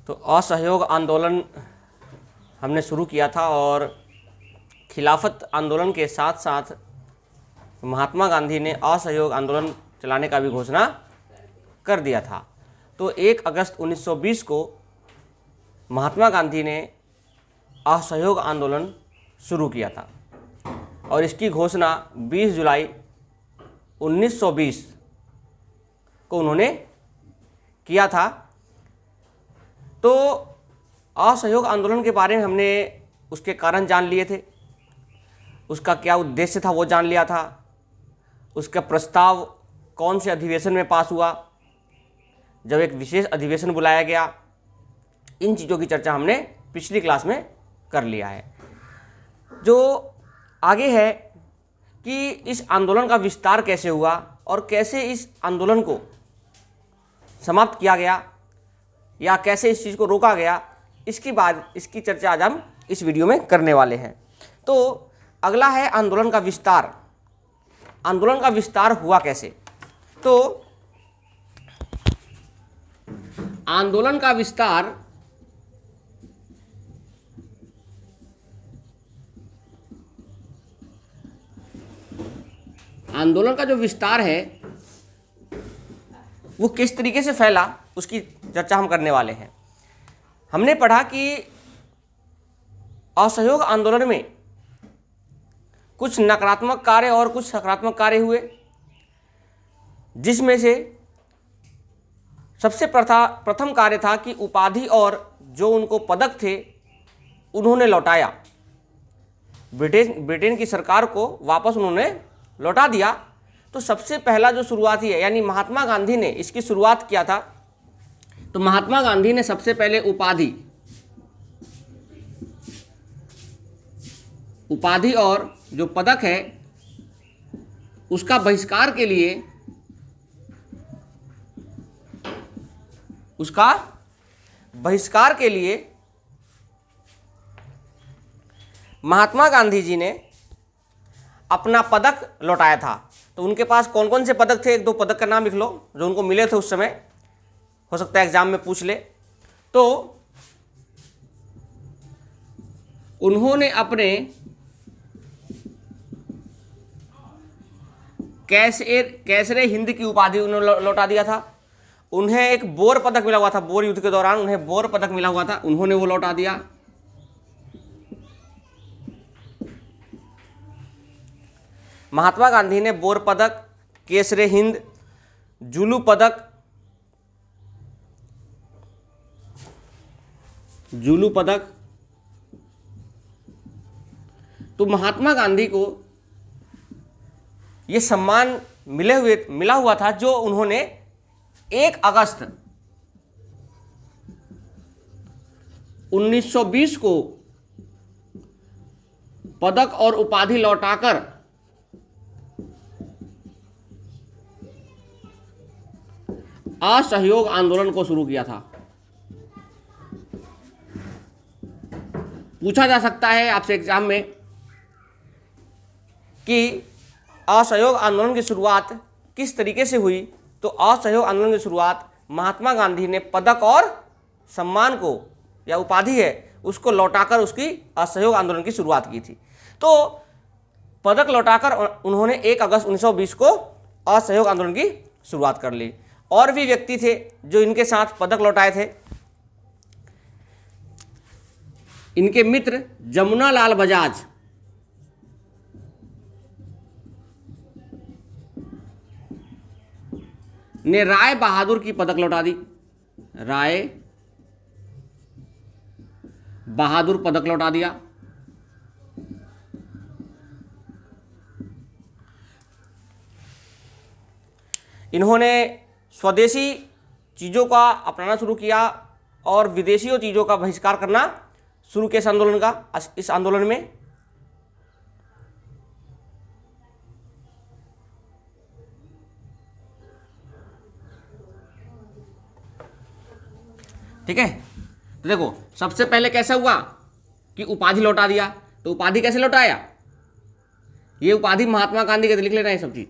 तो असहयोग आंदोलन हमने शुरू किया था और खिलाफत आंदोलन के साथ साथ महात्मा गांधी ने असहयोग आंदोलन चलाने का भी घोषणा कर दिया था। तो 1 अगस्त 1920 को महात्मा गांधी ने असहयोग आंदोलन शुरू किया था और इसकी घोषणा 20 जुलाई 1920 को उन्होंने किया था। तो असहयोग आंदोलन के बारे में हमने उसके कारण जान लिए थे, उसका क्या उद्देश्य था वो जान लिया था, उसका प्रस्ताव कौन से अधिवेशन में पास हुआ, जब एक विशेष अधिवेशन बुलाया गया, इन चीज़ों की चर्चा हमने पिछली क्लास में कर लिया है। जो आगे है कि इस आंदोलन का विस्तार कैसे हुआ और कैसे इस आंदोलन को समाप्त किया गया या कैसे इस चीज़ को रोका गया, इसकी चर्चा आज हम इस वीडियो में करने वाले हैं। तो अगला है आंदोलन का विस्तार। आंदोलन का विस्तार हुआ कैसे? तो आंदोलन का विस्तार आंदोलन का जो विस्तार है वो किस तरीके से फैला, उसकी चर्चा हम करने वाले हैं। हमने पढ़ा कि असहयोग आंदोलन में कुछ नकारात्मक कार्य और कुछ सकारात्मक कार्य हुए, जिसमें से सबसे प्रथम कार्य था कि उपाधि और जो उनको पदक थे उन्होंने लौटाया। ब्रिटेन की सरकार को वापस उन्होंने लौटा दिया। तो सबसे पहला जो शुरुआती है, यानी महात्मा गांधी ने इसकी शुरुआत किया था। तो महात्मा गांधी ने सबसे पहले उपाधि और जो पदक है उसका बहिष्कार के लिए महात्मा गांधी जी ने अपना पदक लौटाया था। तो उनके पास कौन कौन से पदक थे, 1-2 पदक का नाम लिख लो जो उनको मिले थे उस समय, हो सकता है एग्जाम में पूछ ले। तो उन्होंने अपने कैसरे हिंद की उपाधि उन्होंने लौटा दिया था। उन्हें एक बोर पदक मिला हुआ था, बोर युद्ध के दौरान उन्हें बोर पदक मिला हुआ था, उन्होंने वो लौटा दिया। महात्मा गांधी ने बोर पदक, केसरे हिंद, जुलू पदक, तो महात्मा गांधी को ये सम्मान मिला हुआ था जो उन्होंने 1 अगस्त 1920 को पदक और उपाधि लौटाकर असहयोग आंदोलन को शुरू किया था। पूछा जा सकता है आपसे एग्जाम में कि असहयोग आंदोलन की शुरुआत किस तरीके से हुई। तो असहयोग आंदोलन की शुरुआत महात्मा गांधी ने पदक और सम्मान को या उपाधि है उसको लौटाकर उसकी असहयोग आंदोलन की शुरुआत की थी। तो पदक लौटाकर उन्होंने 1 अगस्त 1920 को असहयोग आंदोलन की शुरुआत कर ली। और भी व्यक्ति थे जो इनके साथ पदक लौटाए थे। इनके मित्र जमुना लाल बजाज ने राय बहादुर की पदक लौटा दी। राय बहादुर पदक लौटा दिया। इन्होंने स्वदेशी चीज़ों का अपनाना शुरू किया और विदेशियों चीज़ों का बहिष्कार करना शुरू किया इस आंदोलन में। ठीक है, तो देखो सबसे पहले कैसा हुआ कि उपाधि लौटा दिया। तो उपाधि कैसे लौटाया? ये उपाधि महात्मा गांधी के थे, लिख लेना ये सब चीज।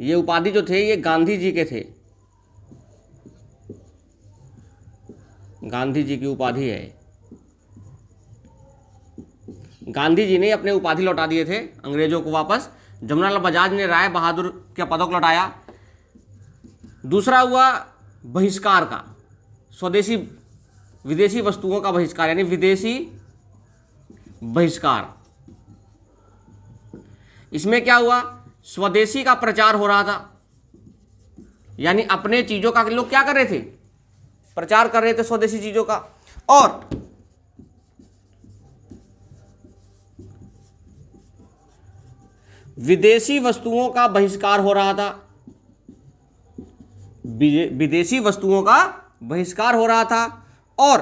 ये उपाधि जो थे ये गांधी जी के थे, गांधी जी की उपाधि है। गांधी जी ने अपने उपाधि लौटा दिए थे अंग्रेजों को वापस। जमनालाल बजाज ने राय बहादुर का पदक लौटाया। दूसरा हुआ बहिष्कार का, स्वदेशी विदेशी वस्तुओं का बहिष्कार, यानी विदेशी बहिष्कार। इसमें क्या हुआ, स्वदेशी का प्रचार हो रहा था, यानी अपने चीजों का लोग क्या कर रहे थे, प्रचार कर रहे थे स्वदेशी चीजों का। और विदेशी वस्तुओं का बहिष्कार हो रहा था, विदेशी वस्तुओं का बहिष्कार हो रहा था। और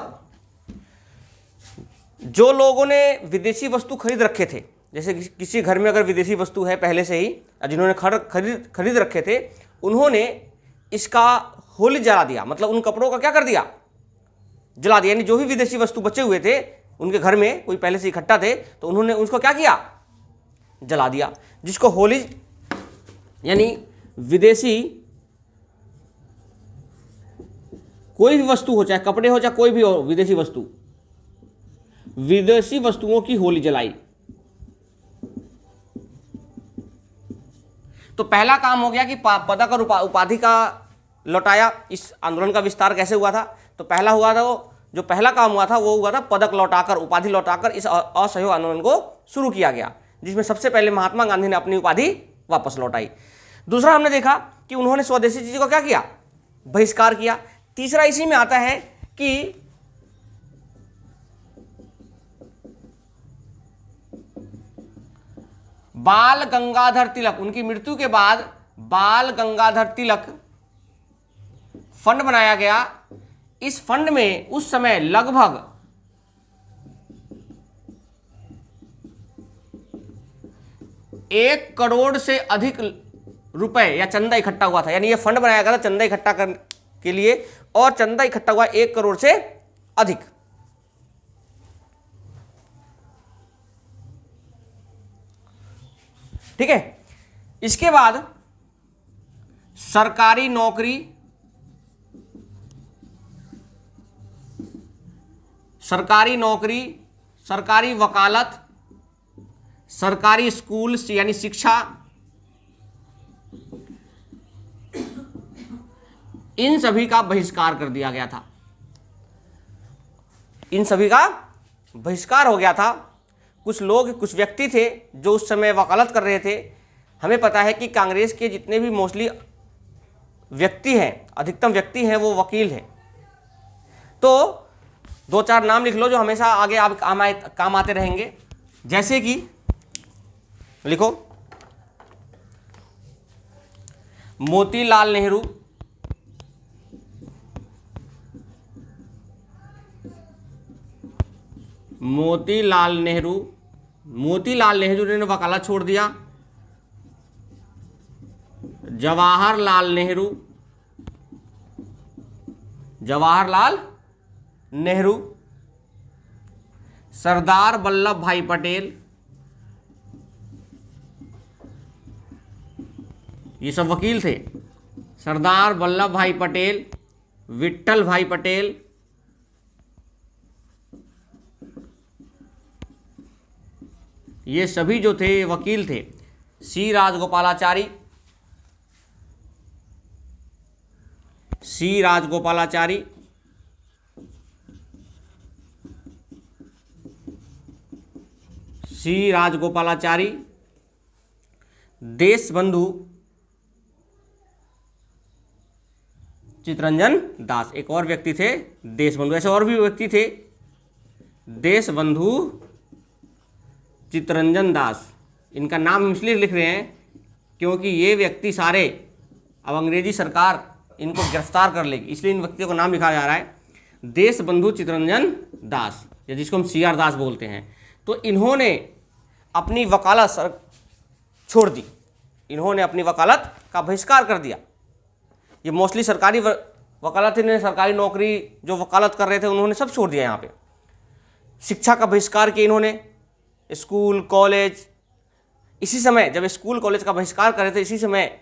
जो लोगों ने विदेशी वस्तु खरीद रखे थे, जैसे किसी घर में अगर विदेशी वस्तु है पहले से ही, जिन्होंने खरीद रखे थे, उन्होंने इसका होली जला दिया, मतलब उन कपड़ों का क्या कर दिया, जला दिया। यानी जो भी विदेशी वस्तु बचे हुए थे उनके घर में, कोई पहले से इकट्ठा थे, तो उन्होंने उसको क्या किया, जला दिया, जिसको होली, यानी विदेशी कोई भी वस्तु हो, चाहे कपड़े हो चाहे कोई भी हो, विदेशी वस्तु, विदेशी वस्तुओं की होली जलाई। तो पहला काम हो गया कि पदक और उपाधि का लौटाया। इस आंदोलन का विस्तार कैसे हुआ था, तो पहला हुआ था वो, जो पहला काम हुआ था वो हुआ था पदक लौटाकर, उपाधि लौटाकर इस असहयोग आंदोलन को शुरू किया गया, जिसमें सबसे पहले महात्मा गांधी ने अपनी उपाधि वापस लौटाई। दूसरा हमने देखा कि उन्होंने स्वदेशी चीजों को क्या किया, बहिष्कार किया। तीसरा इसी में आता है कि बाल गंगाधर तिलक, उनकी मृत्यु के बाद बाल गंगाधर तिलक फंड बनाया गया। इस फंड में उस समय लगभग 1 करोड़ से अधिक रुपए या चंदा इकट्ठा हुआ था। यानी यह फंड बनाया गया था चंदा इकट्ठा करने के लिए, और चंदा इकट्ठा हुआ 1 करोड़ से अधिक। ठीक है, इसके बाद सरकारी नौकरी, सरकारी वकालत, सरकारी स्कूल यानी शिक्षा, इन सभी का बहिष्कार कर दिया गया था। इन सभी का बहिष्कार हो गया था। कुछ लोग, कुछ व्यक्ति थे जो उस समय वकालत कर रहे थे। हमें पता है कि कांग्रेस के जितने भी मोस्टली व्यक्ति हैं, अधिकतम व्यक्ति हैं, वो वकील हैं। तो 2-4 नाम लिख लो जो हमेशा आगे आप काम आते रहेंगे। जैसे कि लिखो, मोतीलाल नेहरू, मोतीलाल नेहरू ने वकालत छोड़ दिया। जवाहरलाल नेहरू, सरदार वल्लभ भाई पटेल, ये सब वकील थे। सरदार वल्लभ भाई पटेल, विट्ठल भाई पटेल, ये सभी जो थे वकील थे। सी राजगोपालाचारी, देशबंधु चित्तरंजन दास, एक और व्यक्ति थे देशबंधु। ऐसे और भी व्यक्ति थे, देशबंधु चित्तरंजन दास। इनका नाम इसलिए लिख रहे हैं क्योंकि ये व्यक्ति सारे, अब अंग्रेजी सरकार इनको गिरफ्तार कर लेगी, इसलिए इन व्यक्तियों का नाम लिखा जा रहा है देशबंधु चित्तरंजन दास, या जिसको हम CR दास बोलते हैं। तो इन्होंने अपनी वकालत छोड़ दी, इन्होंने अपनी वकालत का बहिष्कार कर दिया। ये मोस्टली सरकारी वकालत, इन्होंने सरकारी नौकरी जो वकालत कर रहे थे उन्होंने सब छोड़ दिया। यहाँ पे शिक्षा का बहिष्कार किया इन्होंने, स्कूल कॉलेज। इसी समय जब स्कूल कॉलेज का बहिष्कार कर रहे थे, इसी समय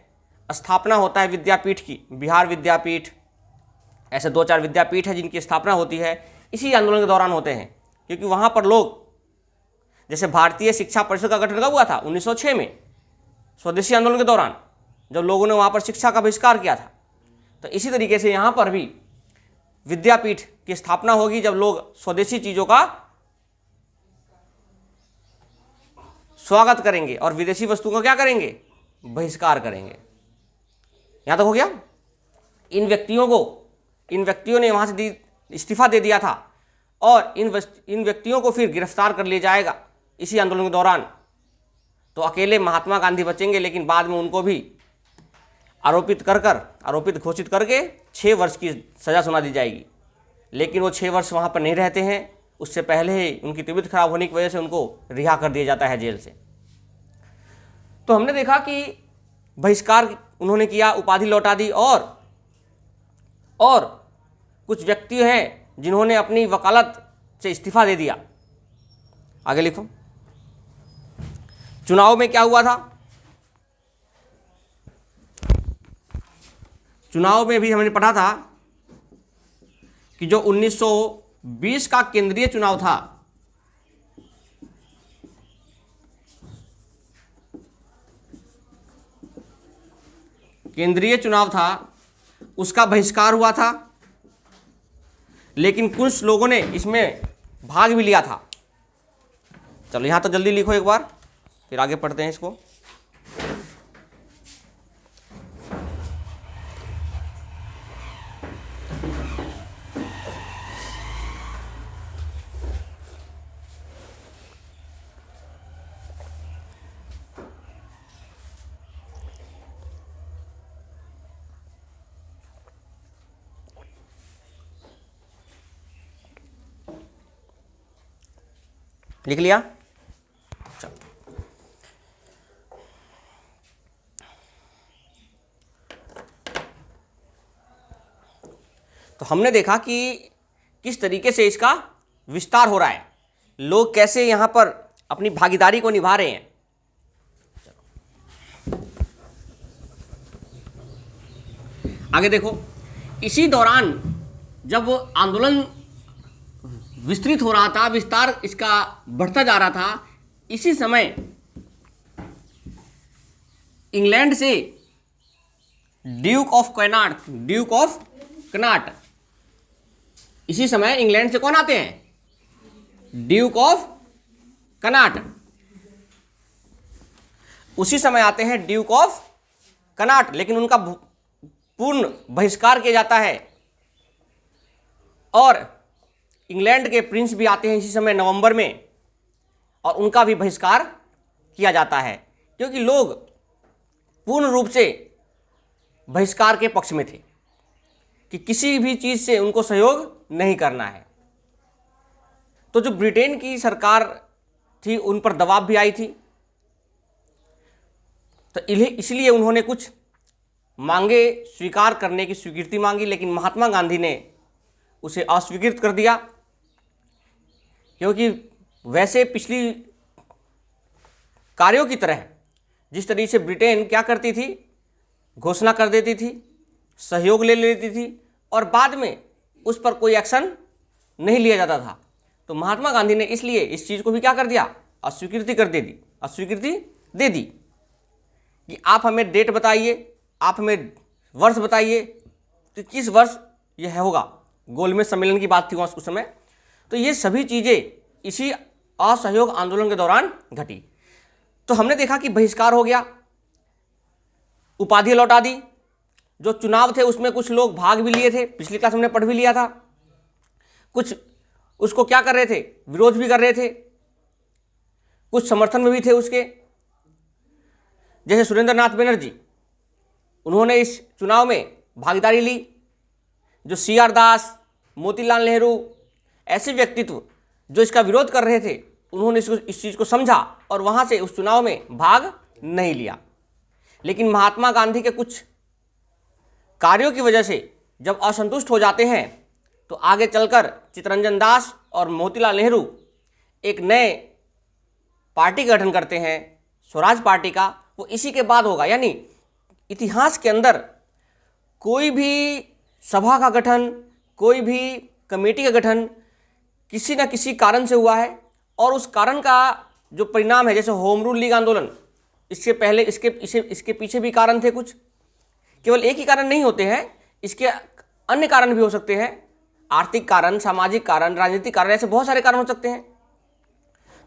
स्थापना होता है विद्यापीठ की, बिहार विद्यापीठ, ऐसे 2-4 विद्यापीठ है जिनकी स्थापना होती है इसी आंदोलन के दौरान होते हैं, क्योंकि वहाँ पर लोग, जैसे भारतीय शिक्षा परिषद का गठन कब हुआ था? 1906 में, स्वदेशी आंदोलन के दौरान, जब लोगों ने वहाँ पर शिक्षा का बहिष्कार किया था। तो इसी तरीके से यहाँ पर भी विद्यापीठ की स्थापना होगी जब लोग स्वदेशी चीज़ों का स्वागत करेंगे और विदेशी वस्तुओं का क्या करेंगे? बहिष्कार करेंगे। यहाँ तक हो गया। इन व्यक्तियों ने वहाँ से इस्तीफा दे दिया था और इन व्यक्तियों को फिर गिरफ्तार कर लिया जाएगा इसी आंदोलन के दौरान। तो अकेले महात्मा गांधी बचेंगे, लेकिन बाद में उनको भी आरोपित घोषित करके 6 वर्ष की सज़ा सुना दी जाएगी। लेकिन वो 6 वर्ष वहाँ पर नहीं रहते हैं, उससे पहले ही उनकी तबीयत खराब होने की वजह से उनको रिहा कर दिया जाता है जेल से। तो हमने देखा कि बहिष्कार उन्होंने किया, उपाधि लौटा दी, और कुछ व्यक्ति हैं जिन्होंने अपनी वकालत से इस्तीफा दे दिया। आगे लिखो। चुनाव में क्या हुआ था? चुनाव में भी हमने पढ़ा था कि जो 1920 का केंद्रीय चुनाव था, उसका बहिष्कार हुआ था, लेकिन कुछ लोगों ने इसमें भाग भी लिया था। चलो यहाँ तो जल्दी लिखो एक बार, फिर आगे पढ़ते हैं इसको। लिख लिया? चलो। तो हमने देखा कि किस तरीके से इसका विस्तार हो रहा है, लोग कैसे यहां पर अपनी भागीदारी को निभा रहे हैं। आगे देखो। इसी दौरान जब आंदोलन विस्तृत हो रहा था, विस्तार इसका बढ़ता जा रहा था, इसी समय इंग्लैंड से ड्यूक ऑफ कनाट, इसी समय इंग्लैंड से कौन आते हैं? Duke of Connaught. उसी समय आते हैं ड्यूक ऑफ कनाट, लेकिन उनका पूर्ण बहिष्कार किया जाता है। और इंग्लैंड के प्रिंस भी आते हैं इसी समय नवंबर में, और उनका भी बहिष्कार किया जाता है, क्योंकि लोग पूर्ण रूप से बहिष्कार के पक्ष में थे कि किसी भी चीज़ से उनको सहयोग नहीं करना है। तो जो ब्रिटेन की सरकार थी उन पर दबाव भी आई थी, तो इसलिए उन्होंने कुछ मांगे स्वीकार करने की स्वीकृति मांगी, लेकिन महात्मा गांधी ने उसे अस्वीकृत कर दिया, क्योंकि वैसे पिछली कार्यों की तरह जिस तरीके से ब्रिटेन क्या करती थी, घोषणा कर देती थी, सहयोग ले लेती थी, और बाद में उस पर कोई एक्शन नहीं लिया जाता था। तो महात्मा गांधी ने इसलिए इस चीज़ को भी क्या कर दिया? अस्वीकृति दे दी कि आप हमें डेट बताइए, आप हमें वर्ष बताइए कि किस वर्ष यह होगा। गोलमेज सम्मेलन की बात थी उस समय। तो ये सभी चीज़ें इसी असहयोग आंदोलन के दौरान घटी। तो हमने देखा कि बहिष्कार हो गया, उपाधि लौटा दी, जो चुनाव थे उसमें कुछ लोग भाग भी लिए थे, पिछली क्लास हमने पढ़ भी लिया था, कुछ उसको क्या कर रहे थे? विरोध भी कर रहे थे, कुछ समर्थन में भी थे उसके, जैसे सुरेंद्र नाथ बनर्जी, उन्होंने इस चुनाव में भागीदारी ली। जो CR दास, मोतीलाल नेहरू, ऐसे व्यक्तित्व जो इसका विरोध कर रहे थे, उन्होंने इस चीज़ को समझा और वहाँ से उस चुनाव में भाग नहीं लिया। लेकिन महात्मा गांधी के कुछ कार्यों की वजह से जब असंतुष्ट हो जाते हैं, तो आगे चलकर चित्तरंजन दास और मोतीलाल नेहरू एक नए पार्टी का गठन करते हैं, स्वराज पार्टी का। वो इसी के बाद होगा, यानी इतिहास के अंदर कोई भी सभा का गठन, कोई भी कमेटी का गठन किसी न किसी कारण से हुआ है, और उस कारण का जो परिणाम है, जैसे होम रूल लीग आंदोलन, इससे पहले इसके पीछे भी कारण थे कुछ, केवल एक ही कारण नहीं होते हैं, इसके अन्य कारण भी हो सकते हैं, आर्थिक कारण, सामाजिक कारण, राजनीतिक कारण, ऐसे बहुत सारे कारण हो सकते हैं।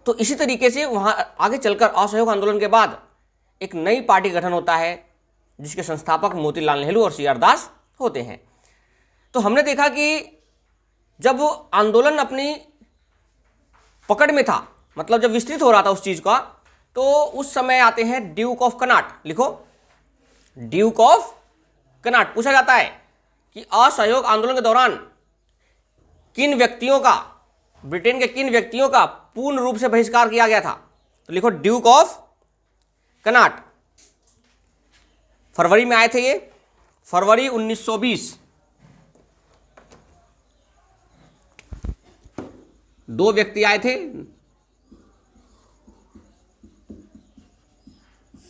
तो इसी तरीके से वहाँ आगे चलकर असहयोग आंदोलन के बाद एक नई पार्टी गठन होता है, जिसके संस्थापक मोतीलाल नेहरू और सी.आर. दास होते हैं। तो हमने देखा कि जब आंदोलन अपनी पकड़ में था, मतलब जब विस्तृत हो रहा था उस चीज का, तो उस समय आते हैं ड्यूक ऑफ कनाट। लिखो, ड्यूक ऑफ कनाट। पूछा जाता है कि असहयोग आंदोलन के दौरान किन व्यक्तियों का, ब्रिटेन के किन व्यक्तियों का पूर्ण रूप से बहिष्कार किया गया था। तो लिखो ड्यूक ऑफ कनाट। फरवरी में आए थे ये, फरवरी 1920। दो व्यक्ति आए थे,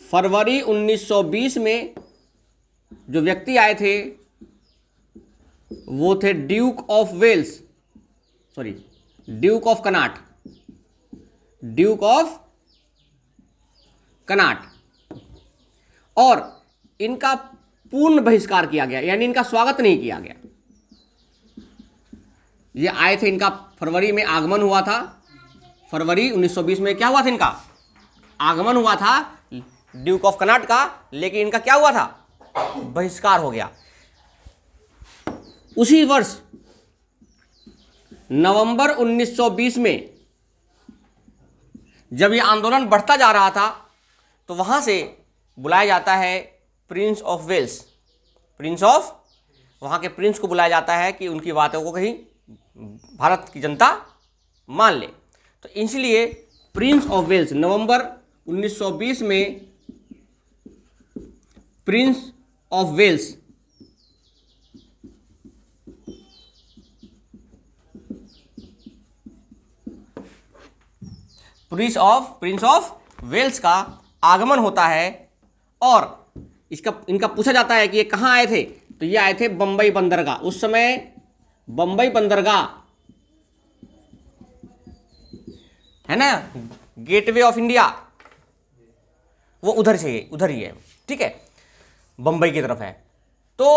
फरवरी 1920 में जो व्यक्ति आए थे वो थे Duke of Wales, sorry Duke of Connaught, Duke of Connaught. और इनका पूर्ण बहिष्कार किया गया, यानी इनका स्वागत नहीं किया गया। ये आए थे, इनका फरवरी में आगमन हुआ था, फरवरी 1920 में क्या हुआ था, इनका आगमन हुआ था ड्यूक ऑफ कनाट का, लेकिन इनका क्या हुआ था, बहिष्कार हो गया। उसी वर्ष नवंबर 1920 में जब यह आंदोलन बढ़ता जा रहा था, तो वहां से बुलाया जाता है Prince of Wales, Prince of, वहां के प्रिंस को बुलाया जाता है कि उनकी बातों को कहीं भारत की जनता मान ले। तो इसलिए प्रिंस ऑफ वेल्स, नवंबर 1920 में Prince of Wales, Prince of Wales का आगमन होता है। और इनका पूछा जाता है कि ये कहाँ आए थे, तो ये आए थे बंबई बंदरगाह। उस समय बंबई बंदरगाह है ना, गेटवे ऑफ इंडिया, वो उधर ही है, ठीक है, बंबई की तरफ है। तो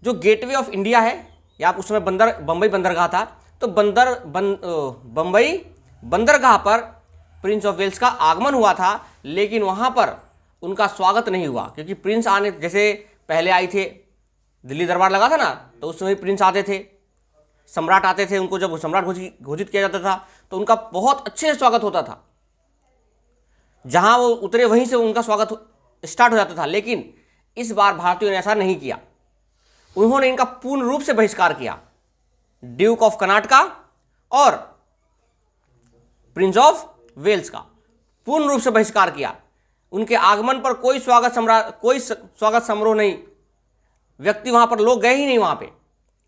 जो गेटवे ऑफ इंडिया है, या उस समय बंबई बंदरगाह था, तो बंबई बंदरगाह पर प्रिंस ऑफ वेल्स का आगमन हुआ था, लेकिन वहां पर उनका स्वागत नहीं हुआ, क्योंकि प्रिंस आने, जैसे पहले आई थे, दिल्ली दरबार लगा था ना, तो उस समय प्रिंस आते थे, सम्राट आते थे, उनको जब सम्राट घोषित किया जाता था तो उनका बहुत अच्छे से स्वागत होता था, जहां वो उतरे वहीं से उनका स्वागत स्टार्ट हो जाता था। लेकिन इस बार भारतीयों ने ऐसा नहीं किया, उन्होंने इनका पूर्ण रूप से बहिष्कार किया, ड्यूक ऑफ कनाट का और प्रिंस ऑफ वेल्स का पूर्ण रूप से बहिष्कार किया। उनके आगमन पर कोई स्वागत समारोह नहीं, व्यक्ति वहां पर, लोग गए ही नहीं वहां पे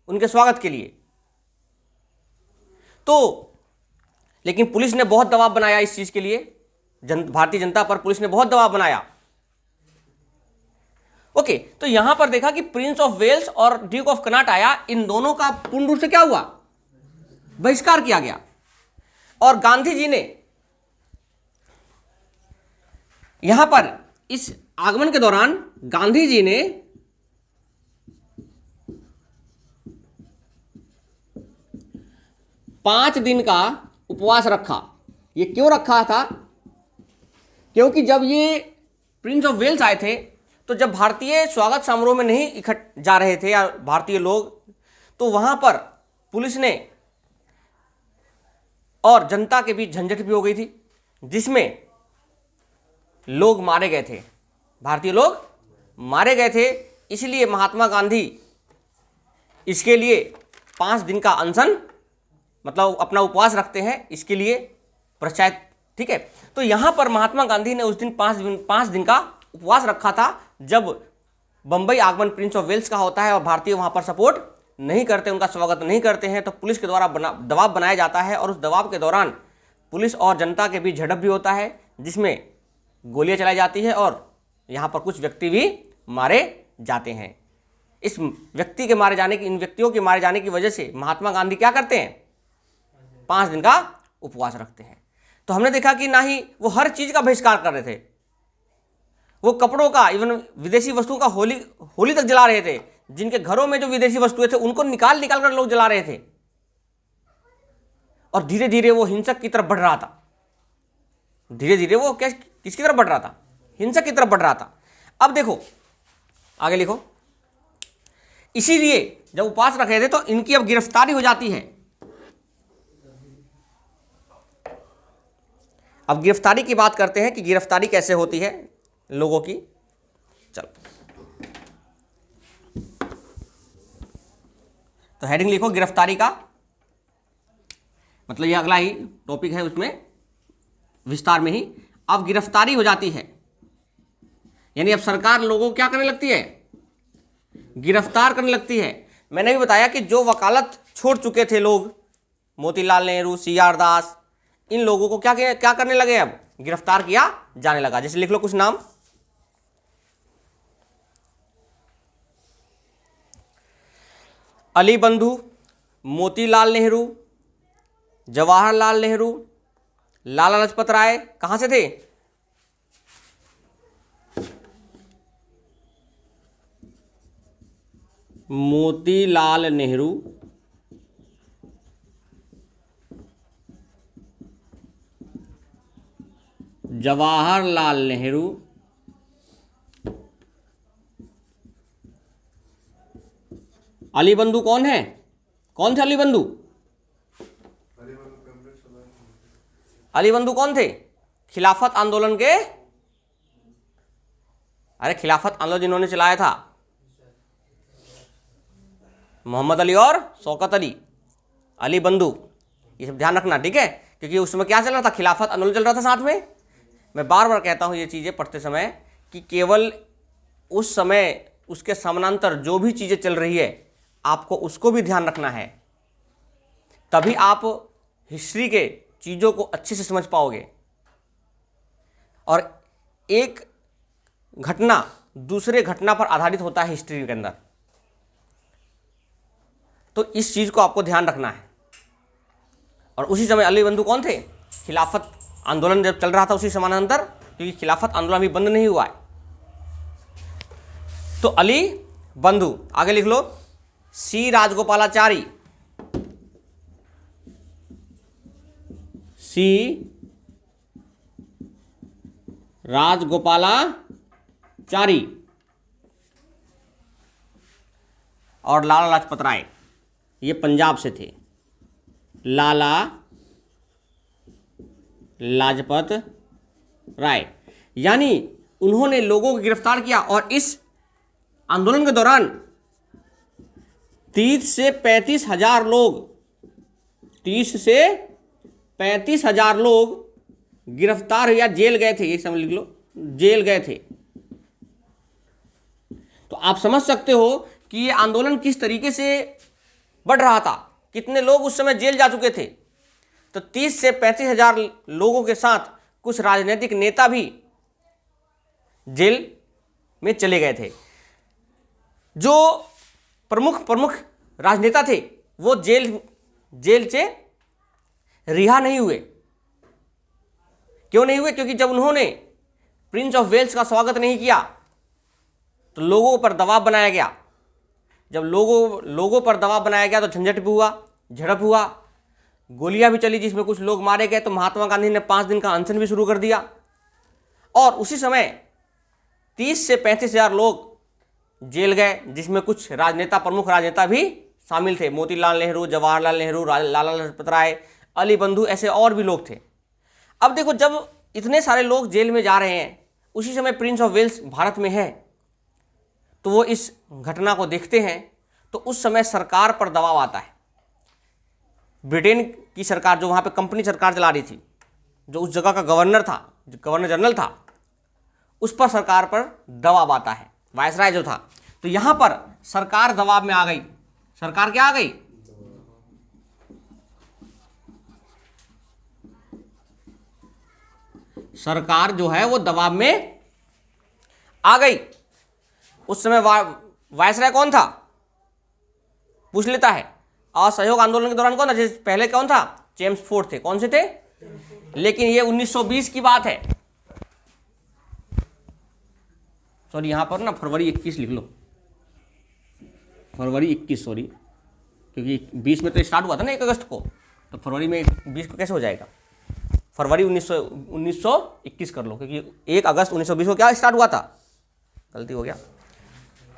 उनके स्वागत के लिए। तो लेकिन पुलिस ने बहुत दबाव बनाया इस चीज के लिए, भारतीय जनता पर पुलिस ने बहुत दबाव बनाया। ओके, तो यहां पर देखा कि प्रिंस ऑफ वेल्स और ड्यूक ऑफ कनाट आया, इन दोनों का पूर्ण रूप से क्या हुआ, बहिष्कार किया गया। और गांधी जी ने यहां पर इस आगमन के दौरान गांधी जी ने पांच दिन का उपवास रखा। ये क्यों रखा था, क्योंकि जब ये प्रिंस ऑफ वेल्स आए थे, तो जब भारतीय स्वागत समारोह में नहीं इकट्ठे जा रहे थे या भारतीय लोग, तो वहां पर पुलिस ने और जनता के बीच झंझट भी हो गई थी, जिसमें लोग मारे गए थे, भारतीय लोग मारे गए थे। इसलिए महात्मा गांधी इसके लिए 5 दिन का अनशन, मतलब अपना उपवास रखते हैं, इसके लिए प्रोत्साहित, ठीक है। तो यहां पर महात्मा गांधी ने उस दिन 5 दिन का उपवास रखा था, जब बंबई आगमन प्रिंस ऑफ वेल्स का होता है और भारतीय वहां पर सपोर्ट नहीं करते, उनका स्वागत नहीं करते हैं, तो पुलिस के द्वारा दबाव बनाया जाता है, और उस दबाव के दौरान पुलिस और जनता के बीच झड़प भी होता है, जिसमें गोलियां चलाई जाती है और यहाँ पर कुछ व्यक्ति भी मारे जाते हैं। इस व्यक्ति के मारे जाने की, इन व्यक्तियों के मारे जाने की वजह से महात्मा गांधी क्या करते हैं, 5 दिन का उपवास रखते हैं। तो हमने देखा कि ना ही वो हर चीज का बहिष्कार कर रहे थे, वो कपड़ों का, इवन विदेशी वस्तुओं का होली तक जला रहे थे। जिनके घरों में जो विदेशी वस्तुएं थे उनको निकाल निकाल कर लोग जला रहे थे, और धीरे धीरे वो हिंसक की तरफ बढ़ रहा था। धीरे धीरे वो क्या, किसकी तरफ बढ़ रहा था, हिंसक की तरफ बढ़ रहा था। अब देखो आगे लिखो, इसीलिए जब उपवास रख रहे थे तो इनकी अब गिरफ्तारी हो जाती है। अब गिरफ्तारी की बात करते हैं कि गिरफ्तारी कैसे होती है लोगों की। चलो तो हेडिंग लिखो गिरफ्तारी का, मतलब ये अगला ही टॉपिक है, उसमें विस्तार में ही। अब गिरफ्तारी हो जाती है, यानी अब सरकार लोगों को क्या करने लगती है, गिरफ्तार करने लगती है। मैंने भी बताया कि जो वकालत छोड़ चुके थे लोग, मोतीलाल नेहरू, CR दास, इन लोगों को क्या करने लगे, अब गिरफ्तार किया जाने लगा। जैसे लिख लो कुछ नाम, अली बंधु, मोतीलाल नेहरू, जवाहरलाल नेहरू, लाला लाजपत राय, कहां से थे, मोतीलाल नेहरू, जवाहरलाल नेहरू, अली बंधु कौन है, कौन थे अली बंधु, अली बंधु कौन थे, खिलाफत आंदोलन के, अरे खिलाफत आंदोलन जिन्होंने चलाया था, मोहम्मद अली और शौकत अली, अली बंधु, ये सब ध्यान रखना, ठीक है, क्योंकि उस समय क्या चल रहा था, खिलाफत आंदोलन चल रहा था साथ में। मैं बार बार कहता हूं ये चीजें पढ़ते समय कि केवल उस समय उसके समानांतर जो भी चीजें चल रही है आपको उसको भी ध्यान रखना है, तभी आप हिस्ट्री के चीजों को अच्छे से समझ पाओगे। और एक घटना दूसरे घटना पर आधारित होता है हिस्ट्री के अंदर, तो इस चीज को आपको ध्यान रखना है। और उसी समय अली बंधु कौन थे, खिलाफत आंदोलन जब चल रहा था उसी समानांतर, क्योंकि खिलाफत आंदोलन अभी बंद नहीं हुआ है। तो अली बंधु, आगे लिख लो, सी राजगोपालाचारी, सी राजगोपालाचारी और लाला लाजपत राय, ये पंजाब से थे, लाला लाजपत राय। यानी उन्होंने लोगों को गिरफ्तार किया और इस आंदोलन के दौरान 30 से 35 हजार लोग, 30 से 35 हजार लोग गिरफ्तार या जेल गए थे, ये समझ लिख लो, जेल गए थे। तो आप समझ सकते हो कि ये आंदोलन किस तरीके से बढ़ रहा था, कितने लोग उस समय जेल जा चुके थे। तो 30 से 35 हजार लोगों के साथ कुछ राजनीतिक नेता भी जेल में चले गए थे। जो प्रमुख राजनेता थे वो जेल से रिहा नहीं हुए। क्यों नहीं हुए? क्योंकि जब उन्होंने प्रिंस ऑफ वेल्स का स्वागत नहीं किया तो लोगों पर दबाव बनाया गया। जब लोगों पर दबाव बनाया गया तो झंझट भी हुआ, झड़प हुआ, गोलियां भी चली जिसमें कुछ लोग मारे गए। तो महात्मा गांधी ने 5 दिन का अनशन भी शुरू कर दिया और उसी समय 30 से 35 हजार लोग जेल गए, जिसमें कुछ प्रमुख राजनेता भी शामिल थे। मोतीलाल नेहरू, जवाहरलाल नेहरू, लाला लाजपत राय, अली बंधु, ऐसे और भी लोग थे। अब देखो, जब इतने सारे लोग जेल में जा रहे हैं, उसी समय प्रिंस ऑफ वेल्स भारत में है, तो वो इस घटना को देखते हैं। तो उस समय सरकार पर दबाव आता है। ब्रिटेन की सरकार, जो वहाँ पे कंपनी सरकार चला रही थी, जो उस जगह का गवर्नर था, जो गवर्नर जनरल था, उस पर सरकार पर दबाव आता है, वायसराय जो था। तो यहाँ पर सरकार दबाव में आ गई। सरकार क्या आ गई? सरकार जो है वो दबाव में आ गई। उस समय वायसराय कौन था, पूछ लेता है। असहयोग आंदोलन के दौरान कौन था, जैसे पहले कौन था, चेम्सफोर्ड थे। कौन से थे, लेकिन ये 1920 की बात है। सॉरी, यहां पर ना फरवरी 21 लिख लो, फरवरी 21, सॉरी, क्योंकि 20 में तो स्टार्ट हुआ था ना 1 अगस्त को, तो फरवरी में 20 को कैसे हो जाएगा, फरवरी 1921 कर लो, क्योंकि 1 अगस्त 1920 को क्या स्टार्ट हुआ था, गलती हो गया,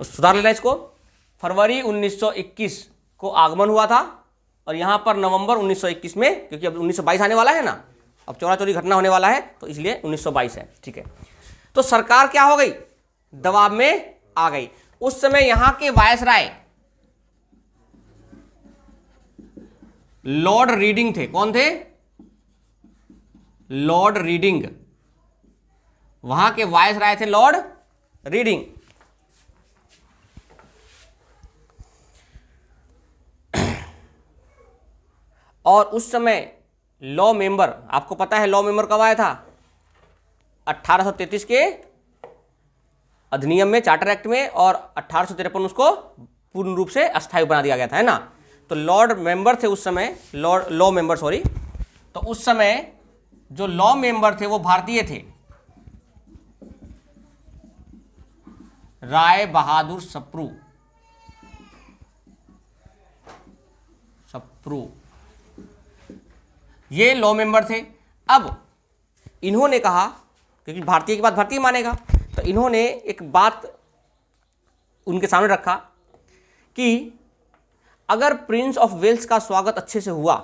तो सुधार लेना इसको। फरवरी 1921 को आगमन हुआ था, और यहाँ पर नवंबर 1921 में, क्योंकि अब 1922 आने वाला है ना, अब चौरा-चौरी घटना होने वाला है, तो इसलिए 1922 है, ठीक है। तो सरकार क्या हो गई, दबाव में आ गई। उस समय यहाँ के वायसराय लॉर्ड रीडिंग थे। कौन थे, लॉर्ड रीडिंग, वहां के वायसराय थे लॉर्ड रीडिंग। और उस समय लॉ मेंबर, आपको पता है लॉ मेंबर कब आया था, 1833 के अधिनियम में, चार्टर एक्ट में, और 1853 उसको पूर्ण रूप से अस्थायी बना दिया गया था, है ना। तो लॉर्ड मेंबर थे उस समय, लॉ मेंबर, सॉरी, तो उस समय जो लॉ मेंबर थे वो भारतीय थे, राय बहादुर सप्रू, ये लॉ मेंबर थे। अब इन्होंने कहा, क्योंकि भारतीय की बात भारतीय मानेगा, तो इन्होंने एक बात उनके सामने रखा कि अगर प्रिंस ऑफ वेल्स का स्वागत अच्छे से हुआ,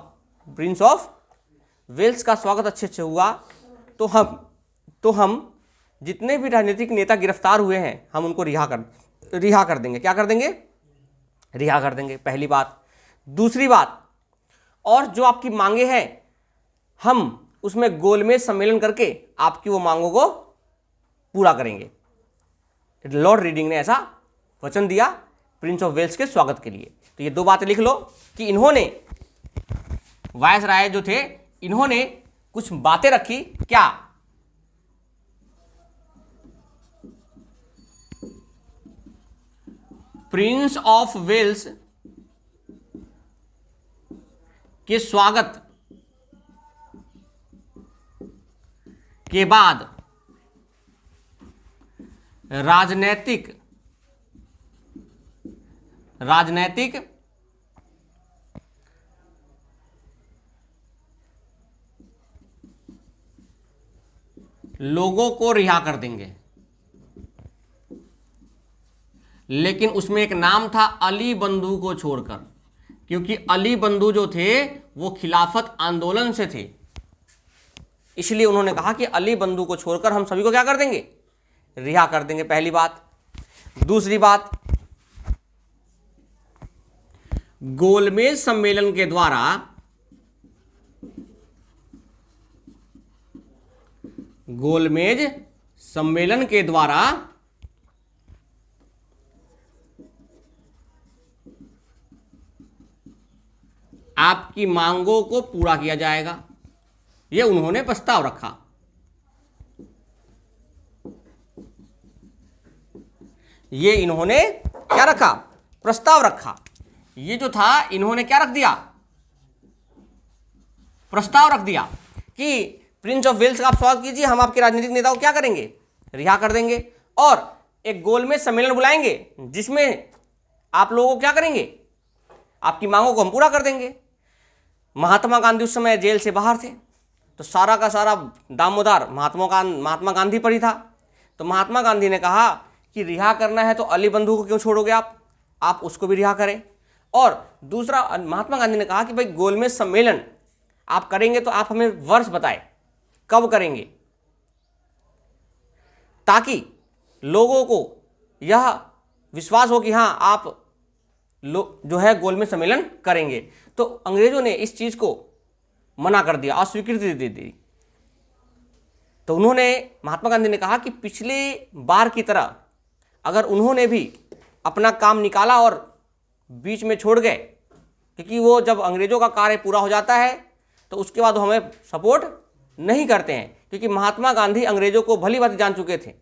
प्रिंस ऑफ वेल्स का स्वागत अच्छे से हुआ, तो हम जितने भी राजनीतिक नेता गिरफ्तार हुए हैं, हम उनको रिहा कर देंगे। क्या कर देंगे, रिहा कर देंगे, पहली बात। दूसरी बात, और जो आपकी मांगे हैं, हम उसमें गोलमेज सम्मेलन करके आपकी वो मांगों को पूरा करेंगे। लॉर्ड रीडिंग ने ऐसा वचन दिया प्रिंस ऑफ वेल्स के स्वागत के लिए। तो ये 2 बातें लिख लो कि इन्होंने, वायसराय जो थे, इन्होंने कुछ बातें रखी, क्या, प्रिंस ऑफ वेल्स के स्वागत के बाद राजनैतिक लोगों को रिहा कर देंगे। लेकिन उसमें एक नाम था, अली बंधु को छोड़कर, क्योंकि अली बंधु जो थे वो खिलाफत आंदोलन से थे, इसलिए उन्होंने कहा कि अली बंधु को छोड़कर हम सभी को क्या कर देंगे, रिहा कर देंगे, पहली बात। दूसरी बात, गोलमेज सम्मेलन के द्वारा आपकी मांगों को पूरा किया जाएगा, यह उन्होंने प्रस्ताव रखा। ये इन्होंने क्या रखा, प्रस्ताव रखा। ये जो था, इन्होंने क्या रख दिया, प्रस्ताव रख दिया कि प्रिंस ऑफ वेल्स का आप स्वागत कीजिए, हम आपके राजनीतिक नेता को क्या करेंगे, रिहा कर देंगे, और एक गोलमेज सम्मेलन बुलाएंगे जिसमें आप लोगों को क्या करेंगे, आपकी मांगों को हम पूरा कर देंगे। महात्मा गांधी उस समय जेल से बाहर थे, तो सारा का सारा दामोदार महात्मा गांधी पर ही था। तो महात्मा गांधी ने कहा कि रिहा करना है तो अली बंधु को क्यों छोड़ोगे आप उसको भी रिहा करें। और दूसरा, महात्मा गांधी ने कहा कि भाई गोलमेज सम्मेलन आप करेंगे तो आप हमें वर्ष बताएं कब करेंगे, ताकि लोगों को यह विश्वास हो कि हाँ आप जो है गोलमेज सम्मेलन करेंगे। तो अंग्रेजों ने इस चीज को मना कर दिया, अस्वीकृति दे दी। तो उन्होंने, महात्मा गांधी ने कहा कि पिछले बार की तरह अगर उन्होंने भी अपना काम निकाला और बीच में छोड़ गए, क्योंकि वो जब अंग्रेजों का कार्य पूरा हो जाता है तो उसके बाद वो हमें सपोर्ट नहीं करते हैं, क्योंकि महात्मा गांधी अंग्रेजों को भली भांति जान चुके थे।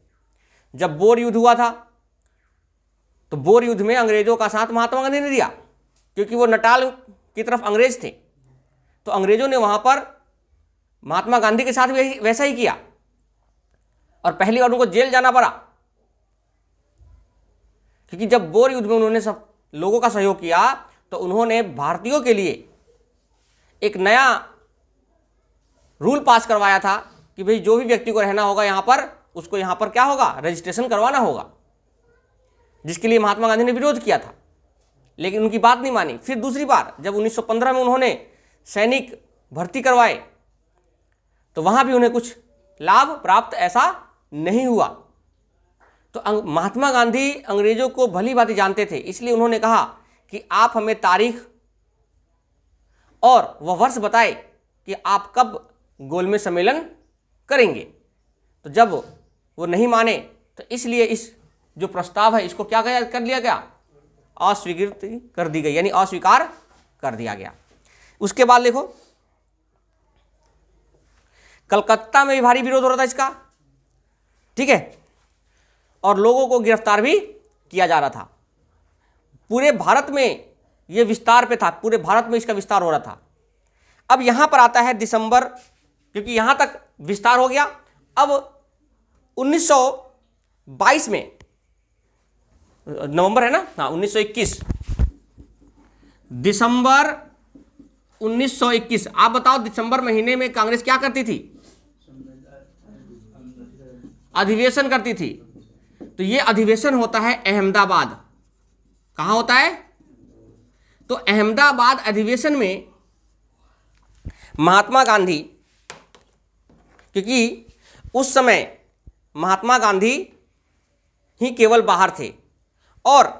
जब बोर युद्ध हुआ था तो बोर युद्ध में अंग्रेजों का साथ महात्मा गांधी ने दिया, क्योंकि वो नटाल की तरफ अंग्रेज थे, तो अंग्रेजों ने वहां पर महात्मा गांधी के साथ भी वैसा ही किया और पहली बार उनको जेल जाना पड़ा, क्योंकि जब बोर युद्ध में उन्होंने सब लोगों का सहयोग किया तो उन्होंने भारतीयों के लिए एक नया रूल पास करवाया था कि भाई जो भी व्यक्ति को रहना होगा यहां पर, उसको यहां पर क्या होगा, रजिस्ट्रेशन करवाना होगा, जिसके लिए महात्मा गांधी ने विरोध किया था, लेकिन उनकी बात नहीं मानी। फिर दूसरी बार जब 1915 में उन्होंने सैनिक भर्ती करवाए तो वहां भी उन्हें कुछ लाभ प्राप्त ऐसा नहीं हुआ। तो महात्मा गांधी अंग्रेजों को भली भांति जानते थे, इसलिए उन्होंने कहा कि आप हमें तारीख और वह वर्ष बताए कि आप कब गोलमेज सम्मेलन करेंगे। तो जब वो नहीं माने तो इसलिए इस जो प्रस्ताव है इसको क्या कर लिया गया, अस्वीकृति कर दी गई, यानी अस्वीकार कर दिया गया। उसके बाद देखो कलकत्ता में भी भारी विरोध हो रहा था इसका, ठीक है, और लोगों को गिरफ्तार भी किया जा रहा था। पूरे भारत में यह विस्तार पे था, पूरे भारत में इसका विस्तार हो रहा था। अब यहां पर आता है दिसंबर, क्योंकि यहां तक विस्तार हो गया। अब 1922 में, नवंबर है ना, हाँ 1921, दिसंबर 1921, आप बताओ दिसंबर महीने में कांग्रेस क्या करती थी, अधिवेशन करती थी। तो ये अधिवेशन होता है अहमदाबाद। कहां होता है, तो अहमदाबाद अधिवेशन में महात्मा गांधी, क्योंकि उस समय महात्मा गांधी ही केवल बाहर थे और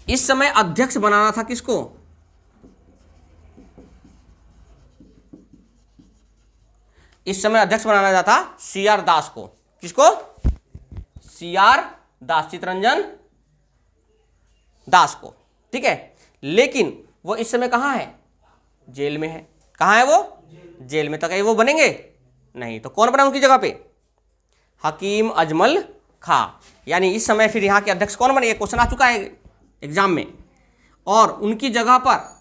इस समय अध्यक्ष बनाना था किसको, इस समय अध्यक्ष बनाना जाता सीआर दास को। किसको, सीआर दास, चित्तरंजन दास को, ठीक है। लेकिन वो इस समय कहां है, जेल में है। कहां है वो, जेल में। तो कहीं वो बनेंगे नहीं, तो कौन बना उनकी जगह पे, हकीम अजमल खां। यानी इस समय फिर यहां के अध्यक्ष कौन बने, क्वेश्चन आ चुका है एग्जाम में। और उनकी जगह पर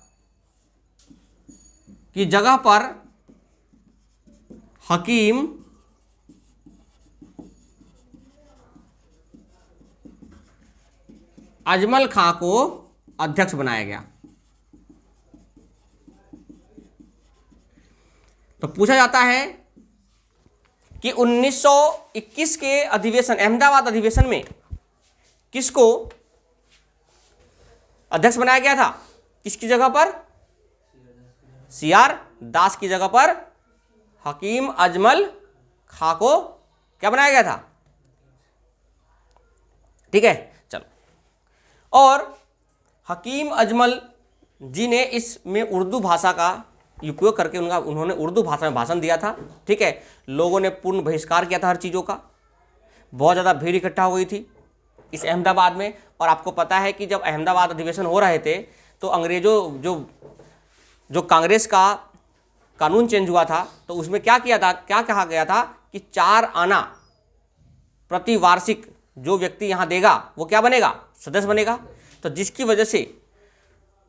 हकीम अजमल खां को अध्यक्ष बनाया गया। तो पूछा जाता है कि 1921 के अधिवेशन, अहमदाबाद अधिवेशन में किसको अध्यक्ष बनाया गया था, किसकी जगह पर, सीआर दास की जगह पर हकीम अजमल खां को क्या बनाया गया था, ठीक है। चलो, और हकीम अजमल जी ने इसमें उर्दू भाषा का उपयोग करके उन्होंने उर्दू भाषा में भाषण दिया था, ठीक है। लोगों ने पूर्ण बहिष्कार किया था हर चीज़ों का, बहुत ज़्यादा भीड़ इकट्ठा हो गई थी इस अहमदाबाद में। और आपको पता है कि जब अहमदाबाद अधिवेशन हो रहे थे तो अंग्रेजों जो कांग्रेस का कानून चेंज हुआ था तो उसमें क्या किया था, क्या कहा गया था कि 4 आना प्रति वार्षिक जो व्यक्ति यहाँ देगा वो क्या बनेगा, सदस्य बनेगा। तो जिसकी वजह से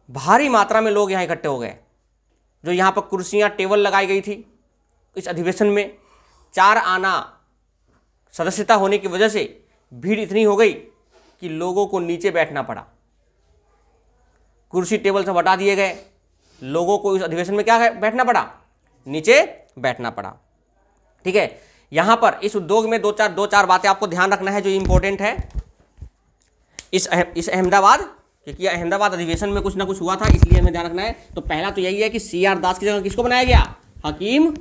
भारी मात्रा में लोग यहाँ इकट्ठे हो गए। जो यहाँ पर कुर्सियाँ टेबल लगाई गई थी इस अधिवेशन में, 4 आना सदस्यता होने की वजह से भीड़ इतनी हो गई कि लोगों को नीचे बैठना पड़ा। कुर्सी टेबल सब हटा दिए गए, लोगों को इस अधिवेशन में क्या बैठना पड़ा, नीचे बैठना पड़ा, ठीक है। यहाँ पर इस उद्योग में दो चार बातें आपको ध्यान रखना है जो इंपॉर्टेंट है इस अहमदाबाद, क्योंकि अहमदाबाद अधिवेशन में कुछ ना कुछ हुआ था इसलिए हमें ध्यान रखना है। तो पहला तो यही है कि सीआर दास की जगह किसको बनाया गया, हकीम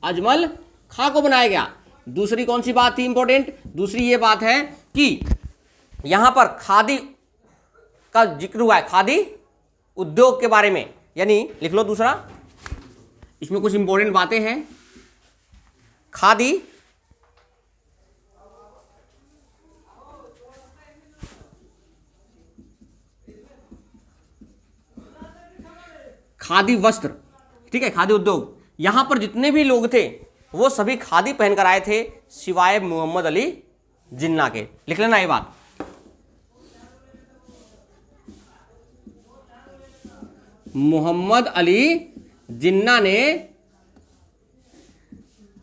अजमल खां को बनाया गया। दूसरी कौन सी बात थी इंपॉर्टेंट, दूसरी ये बात है कि यहां पर खादी का जिक्र हुआ है, खादी उद्योग के बारे में, यानी लिख लो दूसरा, इसमें कुछ इंपॉर्टेंट बातें हैं। खादी वस्त्र, ठीक है, खादी उद्योग। यहां पर जितने भी लोग थे वो सभी खादी पहनकर आए थे सिवाय मोहम्मद अली जिन्ना के। लिख लेना ये बात। मोहम्मद अली जिन्ना ने,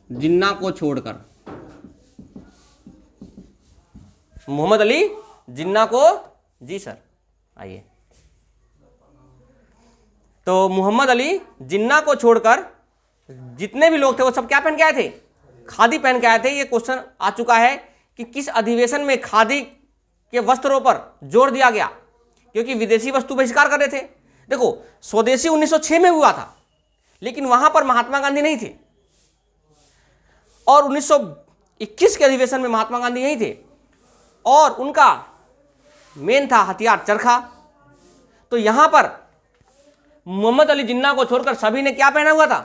जिन्ना को छोड़कर, मोहम्मद अली जिन्ना को, जी सर आइए, तो मोहम्मद अली जिन्ना को छोड़कर जितने भी लोग थे वो सब क्या पहन के आए थे? खादी पहन के आए थे। ये क्वेश्चन आ चुका है कि किस अधिवेशन में खादी के वस्त्रों पर जोर दिया गया, क्योंकि विदेशी वस्तु बहिष्कार कर रहे थे। देखो स्वदेशी 1906 में हुआ था, लेकिन वहां पर महात्मा गांधी नहीं थे, और 1921 के अधिवेशन में महात्मा गांधी नहीं थे, और उनका मेन था हथियार चरखा। तो यहां पर मोहम्मद अली जिन्ना को छोड़कर सभी ने क्या पहना हुआ था?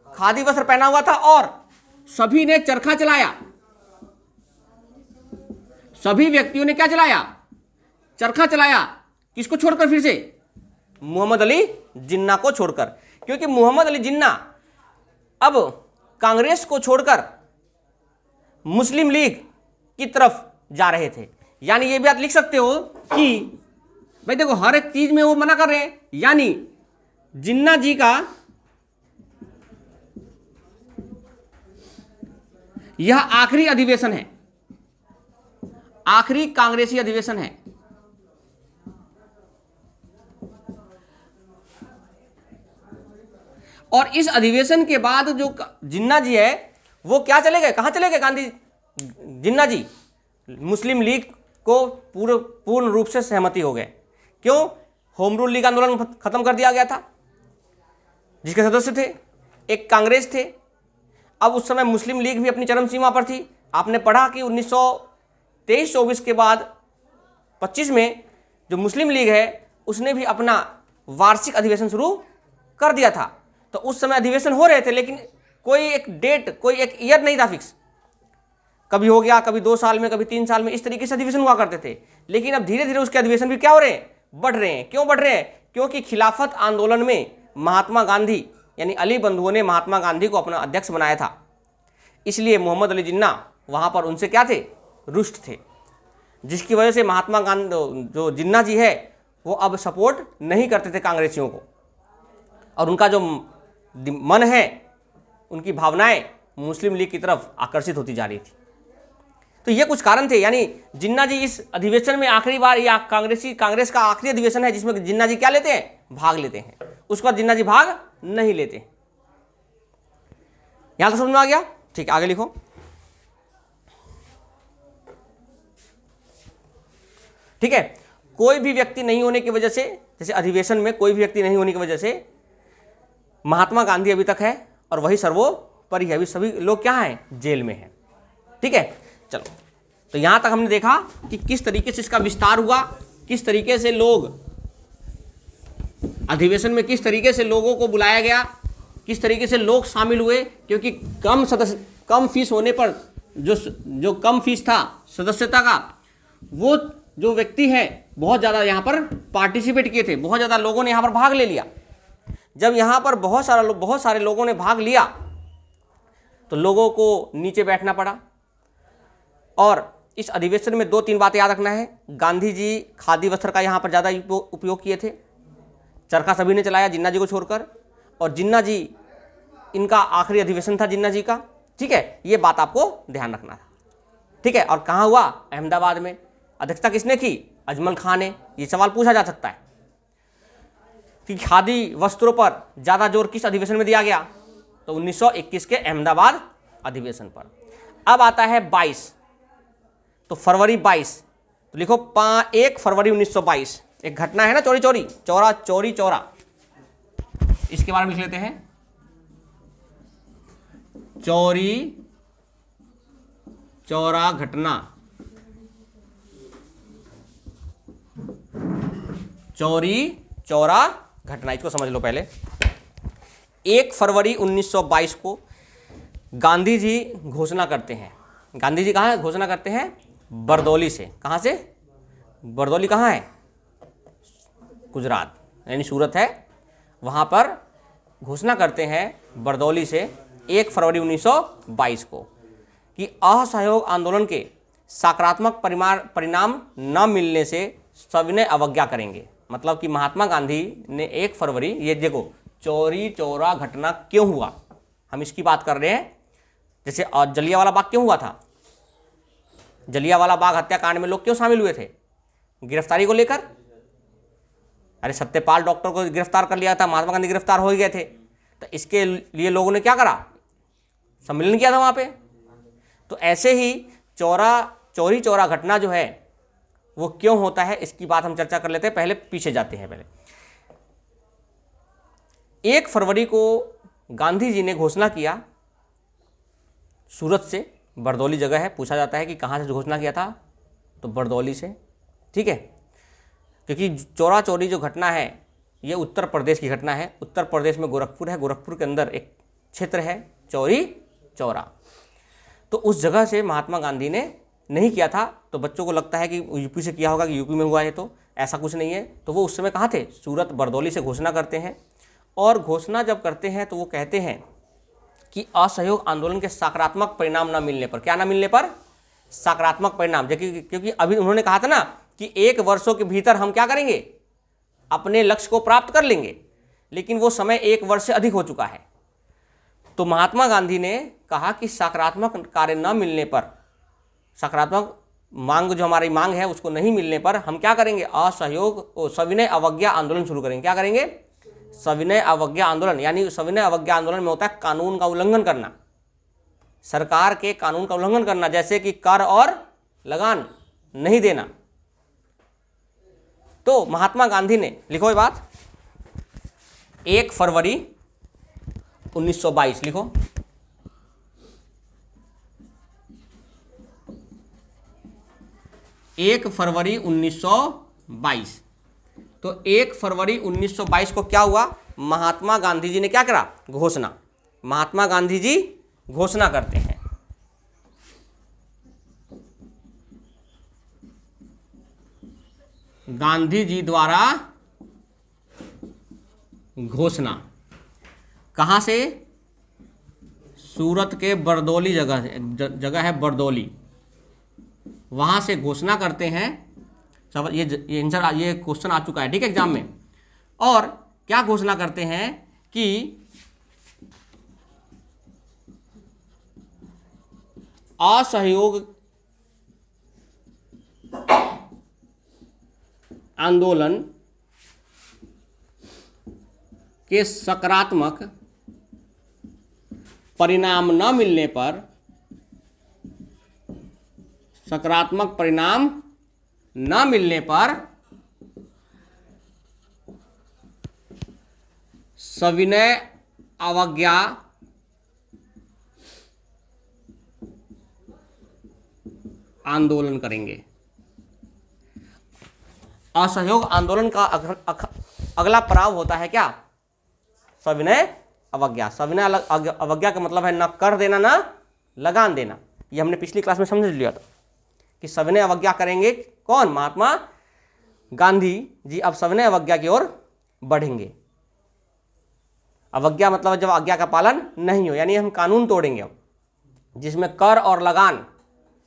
खादी वस्त्र पहना हुआ था, और सभी ने चरखा चलाया। सभी व्यक्तियों ने क्या चलाया? चरखा चलाया। किसको छोड़कर? फिर से मोहम्मद अली जिन्ना को छोड़कर, क्योंकि मोहम्मद अली जिन्ना अब कांग्रेस को छोड़कर मुस्लिम लीग की तरफ जा रहे थे। यानी ये भी आप लिख सकते हो कि भाई देखो हर एक चीज में वो मना कर रहे हैं, यानी जिन्ना जी का यह आखिरी अधिवेशन है, आखिरी कांग्रेसी अधिवेशन है। और इस अधिवेशन के बाद जो जिन्ना जी है वो क्या चले गए? कहां चले गए गांधी जिन्ना जी? मुस्लिम लीग को पूर्ण रूप से सहमति हो गए। क्यों? होम रूल लीग आंदोलन खत्म कर दिया गया था, जिसके सदस्य थे एक कांग्रेस थे। अब उस समय मुस्लिम लीग भी अपनी चरम सीमा पर थी। आपने पढ़ा कि 1923-24 के बाद 25 में जो मुस्लिम लीग है उसने भी अपना वार्षिक अधिवेशन शुरू कर दिया था। तो उस समय अधिवेशन हो रहे थे, लेकिन कोई एक डेट, कोई एक ईयर नहीं था फिक्स। कभी हो गया, कभी 2 साल में, कभी 3 साल में, इस तरीके से अधिवेशन हुआ करते थे। लेकिन अब धीरे धीरे उसके अधिवेशन भी क्या हो रहे हैं? बढ़ रहे हैं। क्यों बढ़ रहे हैं? क्योंकि खिलाफत आंदोलन में महात्मा गांधी यानी अली बंधुओं ने महात्मा गांधी को अपना अध्यक्ष बनाया था। इसलिए मोहम्मद अली जिन्ना वहां पर उनसे क्या थे? रुष्ट थे, जिसकी वजह से महात्मा गांधी जो जिन्ना जी है वो अब सपोर्ट नहीं करते थे कांग्रेसियों को, और उनका जो मन है, उनकी भावनाएं मुस्लिम लीग की तरफ आकर्षित होती जा रही थी। तो ये कुछ कारण थे। यानी जिन्ना जी इस अधिवेशन में आखिरी बार, या कांग्रेस का आखिरी अधिवेशन है जिसमें जिन्ना जी क्या लेते हैं? भाग लेते हैं। उसके बाद जिन्ना जी भाग नहीं लेते। यहां तक समझ में आ गया? ठीक, आगे लिखो। ठीक है, कोई भी व्यक्ति नहीं होने की वजह से, जैसे अधिवेशन में कोई भी व्यक्ति नहीं होने की वजह से महात्मा गांधी अभी तक है, और वही सर्वोपरि है। अभी सभी लोग क्या हैं? जेल में हैं। ठीक है, चलो, तो यहां तक हमने देखा कि किस तरीके से इसका विस्तार हुआ, किस तरीके से लोग अधिवेशन में, किस तरीके से लोगों को बुलाया गया, किस तरीके से लोग शामिल हुए। क्योंकि कम फीस होने पर जो कम फीस था सदस्यता का, वो जो व्यक्ति है बहुत ज़्यादा यहाँ पर पार्टिसिपेट किए थे, बहुत ज़्यादा लोगों ने यहाँ पर भाग ले लिया। जब यहाँ पर बहुत सारे लोगों ने भाग लिया तो लोगों को नीचे बैठना पड़ा। और इस अधिवेशन में 2-3 बातें याद रखना है। गांधी जी खादी वस्त्र का यहाँ पर ज़्यादा उपयोग किए थे। चरखा सभी ने चलाया जिन्ना जी को छोड़कर, और जिन्ना जी, इनका आखिरी अधिवेशन था जिन्ना जी का। ठीक है, ये बात आपको ध्यान रखना था। ठीक है, और कहाँ हुआ? अहमदाबाद में। अध्यक्षता किसने की? अजमल खान ने। ये सवाल पूछा जा सकता है कि खादी वस्त्रों पर ज़्यादा जोर किस अधिवेशन में दिया गया? तो 1921 के अहमदाबाद अधिवेशन पर। अब आता है 22, तो फरवरी 22, तो लिखो 1 फरवरी 1922। एक घटना है ना, चोरी चौरा, इसके बारे में लिख लेते हैं। चोरी चौरा घटना, चोरी चौरा घटना, इसको समझ लो पहले। 1 फरवरी 1922 को गांधी जी घोषणा करते हैं। गांधी जी कहाँ घोषणा करते हैं? बरदौली से। कहाँ से? बरदौली कहाँ है? गुजरात, यानी सूरत है। वहाँ पर घोषणा करते हैं बरदौली से 1 फरवरी 1922 को कि असहयोग आंदोलन के सकारात्मक परिणाम न मिलने से सविनय अवज्ञा करेंगे। मतलब कि महात्मा गांधी ने 1 फरवरी, ये देखो चौरी चौरा घटना क्यों हुआ, हम इसकी बात कर रहे हैं। जैसे जलियांवाला बाग क्यों हुआ था, जलियांवाला बाग हत्याकांड में लोग क्यों शामिल हुए थे, गिरफ्तारी को लेकर। अरे सत्यपाल डॉक्टर को गिरफ्तार कर लिया था, महात्मा गांधी गिरफ्तार हो गए थे, तो इसके लिए लोगों ने क्या करा, सम्मेलन किया था वहां पे। तो ऐसे ही चौरी चौरा घटना जो है वो क्यों होता है, इसकी बात हम चर्चा कर लेते हैं। पहले पीछे जाते हैं। पहले 1 फरवरी को गांधी जी ने घोषणा किया, सूरत से, बरदौली जगह है, पूछा जाता है कि कहाँ से घोषणा किया था, तो बरदौली से, ठीक है। क्योंकि चौरा चौरी जो घटना है ये उत्तर प्रदेश की घटना है। उत्तर प्रदेश में गोरखपुर है, गोरखपुर के अंदर एक क्षेत्र है चौरी चौरा, तो उस जगह से महात्मा गांधी ने नहीं किया था। तो बच्चों को लगता है कि यूपी से किया होगा, कि यूपी में हुआ है, तो ऐसा कुछ नहीं है। तो वो उस समय कहाँ थे, सूरत, बरदौली से घोषणा करते हैं। और घोषणा जब करते हैं तो वो कहते हैं कि असहयोग आंदोलन के सकारात्मक परिणाम न मिलने पर, क्या न मिलने पर, सकारात्मक परिणाम। क्योंकि अभी उन्होंने कहा था ना कि 1 वर्षों के भीतर हम क्या करेंगे, अपने लक्ष्य को प्राप्त कर लेंगे, लेकिन वो समय 1 वर्ष से अधिक हो चुका है। तो महात्मा गांधी ने कहा कि सकारात्मक कार्य न मिलने पर, सकारात्मक मांग जो हमारी मांग है उसको नहीं मिलने पर हम क्या करेंगे, असहयोग सविनय अवज्ञा आंदोलन शुरू करेंगे। क्या करेंगे, सविनय अवज्ञा आंदोलन। यानी सविनय अवज्ञा आंदोलन में होता है कानून का उल्लंघन करना, सरकार के कानून का उल्लंघन करना, जैसे कि कर और लगान नहीं देना। तो महात्मा गांधी ने, लिखो ये बात, 1 फरवरी 1922 लिखो, 1 फरवरी 1922। तो 1 फरवरी 1922 को क्या हुआ, महात्मा गांधी जी ने क्या करा, घोषणा। महात्मा गांधी जी घोषणा करते हैं, गांधी जी द्वारा घोषणा, कहां से, सूरत के बरदौली जगह है बरदौली, वहां से घोषणा करते हैं। सब ये आंसर, ये क्वेश्चन आ चुका है, ठीक है, एग्जाम में। और क्या घोषणा करते हैं कि असहयोग आंदोलन के सकारात्मक परिणाम न मिलने पर, सकारात्मक परिणाम न मिलने पर सविनय अवज्ञा आंदोलन करेंगे। असहयोग आंदोलन का अगला पड़ाव होता है क्या, सविनय अवज्ञा। सविनय अवज्ञा का मतलब है न कर देना न लगान देना। ये हमने पिछली क्लास में समझ लिया था कि सविनय अवज्ञा करेंगे कौन, महात्मा गांधी जी अब सविनय अवज्ञा की ओर बढ़ेंगे। अवज्ञा मतलब जब आज्ञा का पालन नहीं हो, यानी हम कानून तोड़ेंगे अब, जिसमें कर और लगान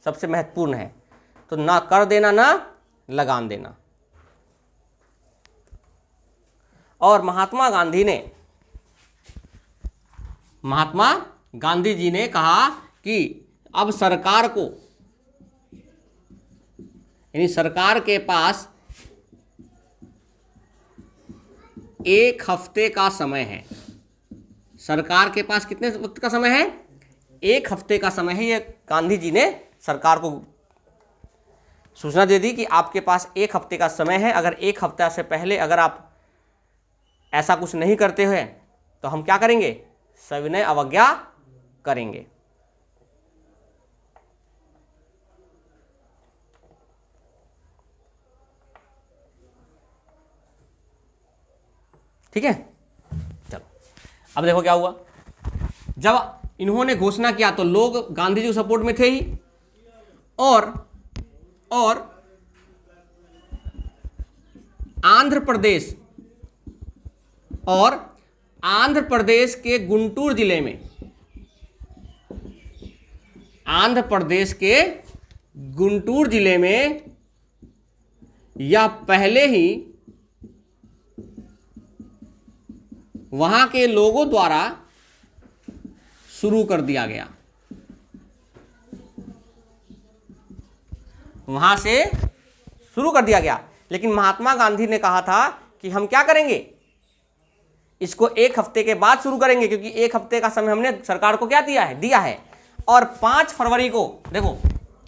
सबसे महत्वपूर्ण है। तो ना कर देना ना लगान देना। और महात्मा गांधी जी ने कहा कि अब सरकार को, यानी सरकार के पास 1 हफ्ते का समय है। सरकार के पास कितने वक्त का समय है, 1 हफ्ते का समय है। ये गांधी जी ने सरकार को सूचना दे दी कि आपके पास 1 हफ्ते का समय है। अगर 1 हफ्ते से पहले अगर आप ऐसा कुछ नहीं करते हैं तो हम क्या करेंगे, सविनय अवज्ञा करेंगे। ठीक है, चलो अब देखो क्या हुआ। जब इन्होंने घोषणा किया तो लोग गांधी जी के सपोर्ट में थे ही, और आंध्र प्रदेश और आंध्र प्रदेश के गुंटूर जिले में, आंध्र प्रदेश के गुंटूर जिले में यह पहले ही वहां के लोगों द्वारा शुरू कर दिया गया। वहां से शुरू कर दिया गया, लेकिन महात्मा गांधी ने कहा था कि हम क्या करेंगे, इसको 1 हफ्ते के बाद शुरू करेंगे, क्योंकि 1 हफ्ते का समय हमने सरकार को क्या दिया है। और 5 फरवरी को देखो,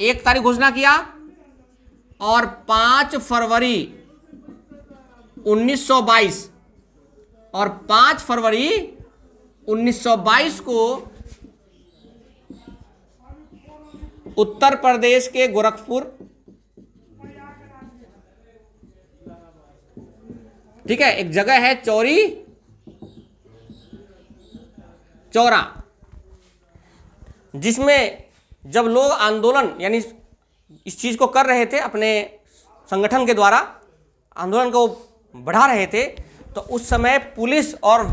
1 तारीख घोषणा किया और 5 फरवरी 1922 और 5 फरवरी 1922 को उत्तर प्रदेश के गोरखपुर, ठीक है, एक जगह है चौरी चौरा, जिसमें जब लोग आंदोलन यानी इस चीज को कर रहे थे, अपने संगठन के द्वारा आंदोलन को बढ़ा रहे थे, तो उस समय पुलिस और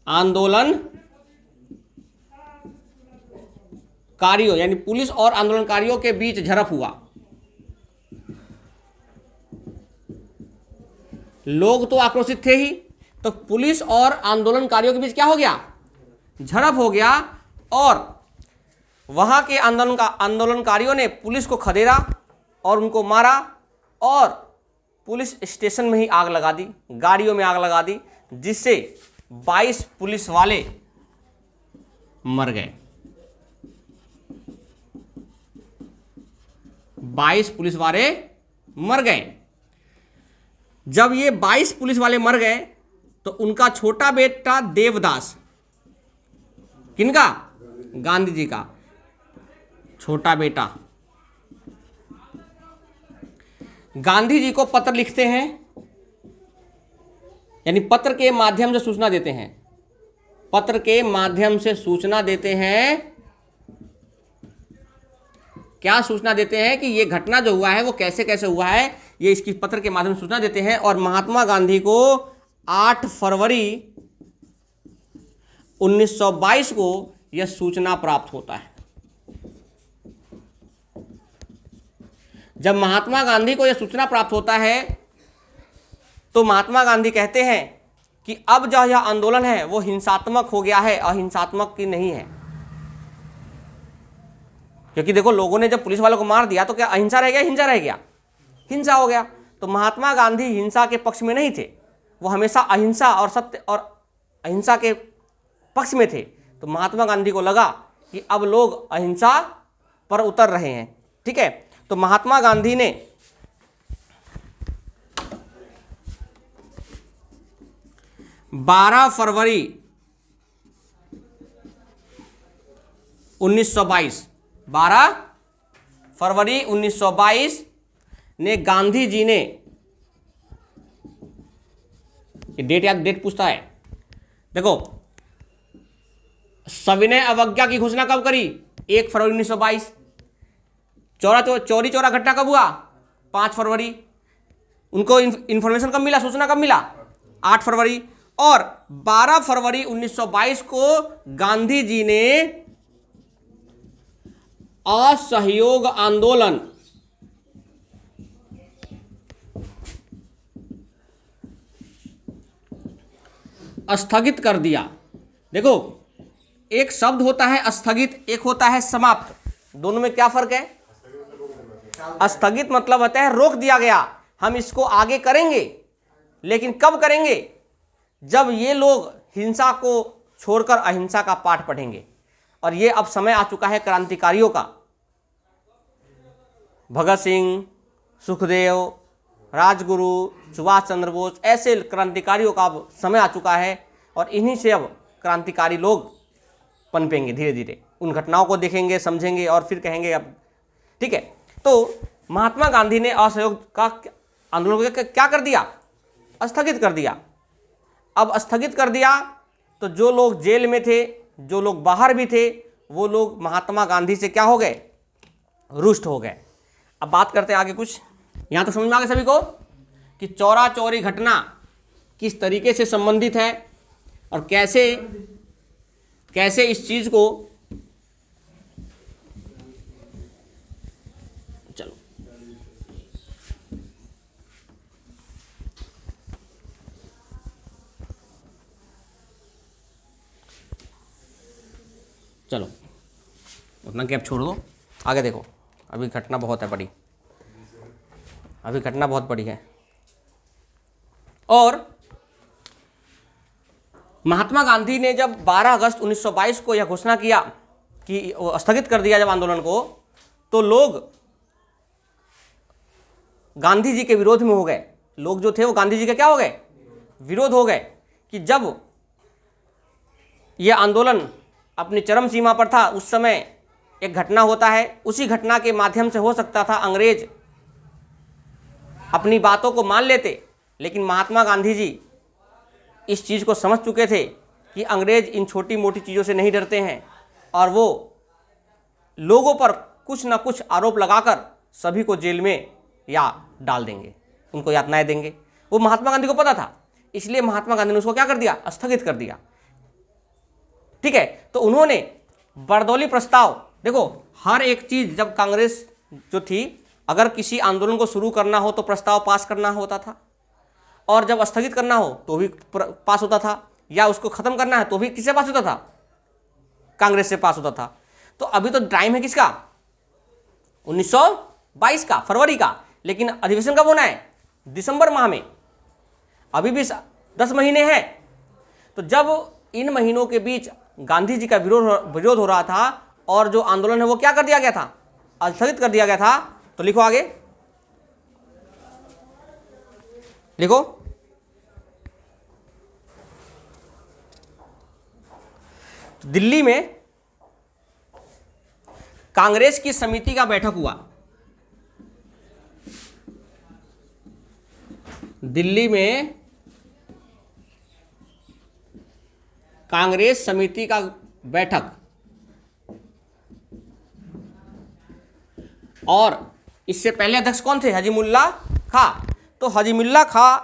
आंदोलनकारियों यानी पुलिस और आंदोलनकारियों के बीच झड़प हुआ। लोग तो आक्रोशित थे ही, तो पुलिस और आंदोलनकारियों के बीच क्या हो गया, झड़प हो गया। और वहां के आंदोलनकारियों ने पुलिस को खदेड़ा और उनको मारा, और पुलिस स्टेशन में ही आग लगा दी, गाड़ियों में आग लगा दी, जिससे 22 पुलिस वाले मर गए। 22 पुलिस वाले मर गए। जब ये 22 पुलिस वाले मर गए तो उनका छोटा बेटा देवदास, किनका, गांधी जी का छोटा बेटा, गांधी जी को पत्र लिखते हैं, यानी पत्र के माध्यम से सूचना देते हैं, पत्र के माध्यम से सूचना देते हैं। क्या सूचना देते हैं कि ये घटना जो हुआ है वो कैसे कैसे हुआ है, ये इसकी पत्र के माध्यम से सूचना देते हैं। और महात्मा गांधी को 8 फरवरी 1922 को यह सूचना प्राप्त होता है। जब महात्मा गांधी को यह सूचना प्राप्त होता है तो महात्मा गांधी कहते हैं कि अब जो यह आंदोलन है वो हिंसात्मक हो गया है, अहिंसात्मक की नहीं है। क्योंकि देखो, लोगों ने जब पुलिस वालों को मार दिया तो क्या अहिंसा रह गया, हिंसा रह गया, हिंसा हो गया। तो महात्मा गांधी हिंसा के पक्ष में नहीं थे, वो हमेशा अहिंसा और सत्य और अहिंसा के पक्ष में थे। तो महात्मा गांधी को लगा कि अब लोग अहिंसा पर उतर रहे हैं, ठीक है। तो महात्मा गांधी ने 12 फरवरी 1922 12 फरवरी 1922 ने गांधी जी ने, डेट पूछता है, देखो, सविनय अवज्ञा की घोषणा कब करी, 1 फरवरी 1922। चौरी चौरा घटना कब हुआ, 5 फरवरी। उनको इंफॉर्मेशन कब मिला, सूचना कब मिला, 8 फरवरी। और 12 फरवरी 1922 को गांधी जी ने असहयोग आंदोलन स्थगित कर दिया। देखो, एक शब्द होता है स्थगित, एक होता है समाप्त, दोनों में क्या फर्क है। स्थगित मतलब होता है रोक दिया गया, हम इसको आगे करेंगे, लेकिन कब करेंगे, जब ये लोग हिंसा को छोड़कर अहिंसा का पाठ पढ़ेंगे। और ये अब समय आ चुका है क्रांतिकारियों का, भगत सिंह, सुखदेव, राजगुरु, सुभाष चंद्र बोस, ऐसे क्रांतिकारियों का अब समय आ चुका है। और इन्हीं से अब क्रांतिकारी लोग पनपेंगे धीरे धीरे, उन घटनाओं को देखेंगे, समझेंगे और फिर कहेंगे अब, ठीक है। तो महात्मा गांधी ने असहयोग का आंदोलन को क्या कर दिया, स्थगित कर दिया। अब स्थगित कर दिया तो जो लोग जेल में थे, जो लोग बाहर भी थे, वो लोग महात्मा गांधी से क्या हो गए, रुष्ट हो गए। अब बात करते हैं आगे कुछ। यहाँ तक समझ में आ गया सभी को कि चौरा चौरी घटना किस तरीके से संबंधित है और कैसे कैसे इस चीज को, चलो चलो उतना गैप छोड़ दो, आगे देखो। अभी घटना बहुत है बड़ी, अभी घटना बहुत बड़ी है। और महात्मा गांधी ने जब 12 अगस्त 1922 को यह घोषणा किया कि स्थगित कर दिया जब आंदोलन को, तो लोग गांधी जी के विरोध में हो गए। लोग जो थे वो गांधी जी के क्या हो गए, विरोध हो गए। कि जब यह आंदोलन अपनी चरम सीमा पर था, उस समय एक घटना होता है, उसी घटना के माध्यम से हो सकता था अंग्रेज अपनी बातों को मान लेते। लेकिन महात्मा गांधी जी इस चीज़ को समझ चुके थे कि अंग्रेज इन छोटी मोटी चीज़ों से नहीं डरते हैं और वो लोगों पर कुछ ना कुछ आरोप लगाकर सभी को जेल में या डाल देंगे, उनको यातनाएं देंगे। वो महात्मा गांधी को पता था, इसलिए महात्मा गांधी ने उसको क्या कर दिया, स्थगित कर दिया। ठीक है, तो उन्होंने बारदौली प्रस्ताव, देखो हर एक चीज़, जब कांग्रेस जो थी, अगर किसी आंदोलन को शुरू करना हो तो प्रस्ताव पास करना होता था, और जब स्थगित करना हो तो भी पास होता था, या उसको खत्म करना है तो भी किससे पास होता था, कांग्रेस से पास होता था। तो अभी तो टाइम है किसका, 1922 का, फरवरी का, लेकिन अधिवेशन कब होना है, दिसंबर माह में, अभी भी 10 महीने हैं। तो जब इन महीनों के बीच गांधी जी का विरोध हो रहा था और जो आंदोलन है वो क्या कर दिया गया था, स्थगित कर दिया गया था। तो लिखो आगे, लिखो, दिल्ली में कांग्रेस की समिति का बैठक हुआ। दिल्ली में कांग्रेस समिति का बैठक, और इससे पहले अध्यक्ष कौन थे, हजीमुल्ला खां। तो हजीमुल्ला खां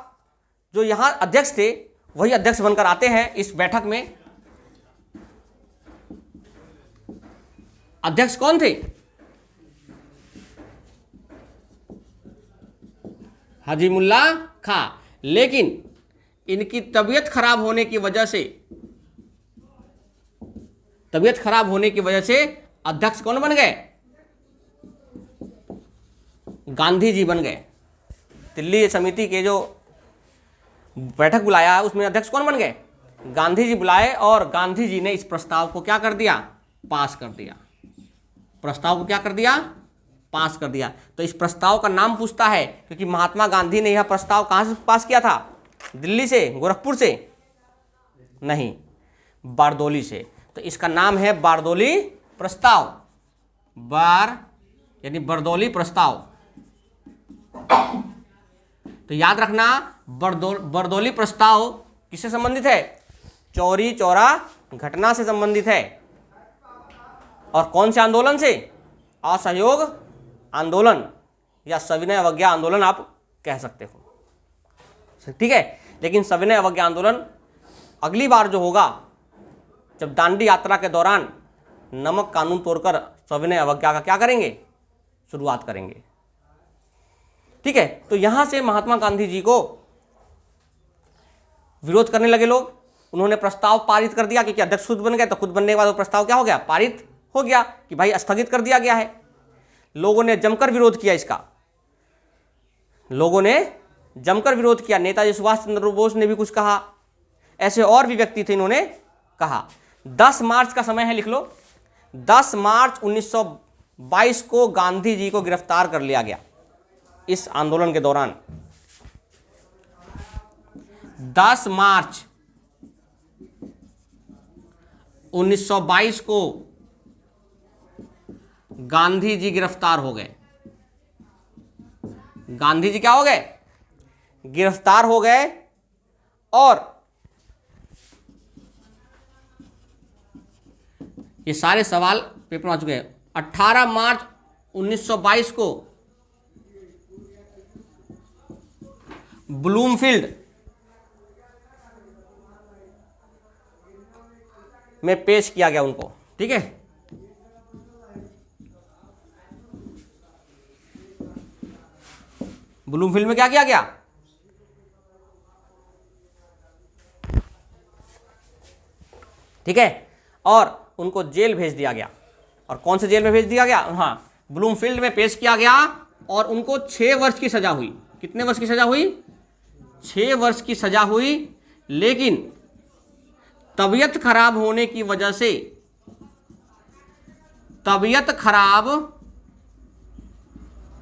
जो यहां अध्यक्ष थे, वही अध्यक्ष बनकर आते हैं इस बैठक में। अध्यक्ष कौन थे, हजीमुल्ला खां। लेकिन इनकी तबीयत खराब होने की वजह से अध्यक्ष कौन बन गए, गांधी जी बन गए। दिल्ली समिति के जो बैठक बुलाया उसमें अध्यक्ष कौन बन गए, गांधी जी बुलाए, और गांधी जी ने इस प्रस्ताव को क्या कर दिया, पास कर दिया। प्रस्ताव को क्या कर दिया, पास कर दिया। तो इस प्रस्ताव का नाम पूछता है, क्योंकि महात्मा गांधी ने यह प्रस्ताव कहां से पास किया था, दिल्ली से, गोरखपुर से नहीं, बारदौली से। तो इसका नाम है बारदौली प्रस्ताव, यानी बारदौली प्रस्ताव। तो याद रखना, बारदौली प्रस्ताव किससे संबंधित है, चौरी चौरा घटना से संबंधित है। और कौन से आंदोलन से, असहयोग आंदोलन या सविनय अवज्ञा आंदोलन आप कह सकते हो। ठीक है, लेकिन सविनय अवज्ञा आंदोलन अगली बार जो होगा, जब दांडी यात्रा के दौरान नमक कानून तोड़कर सविनय अवज्ञा का क्या करेंगे, शुरुआत करेंगे। ठीक है, तो यहां से महात्मा गांधी जी को विरोध करने लगे लोग। उन्होंने प्रस्ताव पारित कर दिया, क्योंकि अध्यक्ष खुद बन गए, तो खुद बनने के बाद वो प्रस्ताव क्या हो गया, पारित हो गया कि भाई स्थगित कर दिया गया है। लोगों ने जमकर विरोध किया इसका, लोगों ने जमकर विरोध किया। नेताजी सुभाष चंद्र बोस ने भी कुछ कहा, ऐसे और भी व्यक्ति थे, इन्होंने कहा। 10 मार्च का समय है, लिख लो, 10 मार्च 1922 को गांधी जी को गिरफ्तार कर लिया गया इस आंदोलन के दौरान। 10 मार्च 1922 को गांधी जी गिरफ्तार हो गए। गांधी जी क्या हो गए, गिरफ्तार हो गए। और ये सारे सवाल पेपर में आ चुके हैं। 18 मार्च 1922 को ब्लूमफील्ड में पेश किया गया उनको, ठीक है। ब्लूमफील्ड में क्या किया गया? ठीक है, और उनको जेल भेज दिया गया। और कौन से जेल में भेज दिया गया? हाँ, ब्लूमफील्ड में पेश किया गया और उनको 6 वर्ष की सजा हुई। कितने वर्ष की सजा हुई? 6 वर्ष की सजा हुई। लेकिन तबीयत खराब होने की वजह से, तबीयत खराब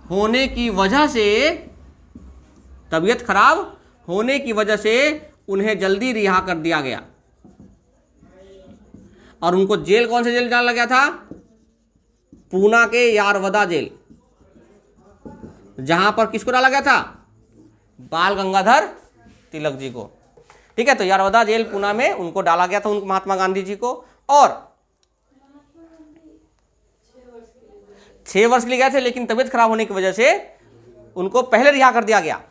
होने की वजह से, तबीयत खराब होने की वजह से उन्हें जल्दी रिहा कर दिया गया। और उनको जेल, कौन से जेल डाला गया था? पूना के यारवदा जेल, जहां पर किसको डाला गया था? बाल गंगाधर तिलक जी को, ठीक है। तो यारवदा जेल पूना में उनको डाला गया था, उनको महात्मा गांधी जी को। और 6 वर्ष के लिए गए थे, लेकिन तबीयत खराब होने की वजह से उनको पहले रिहा कर दिया गया।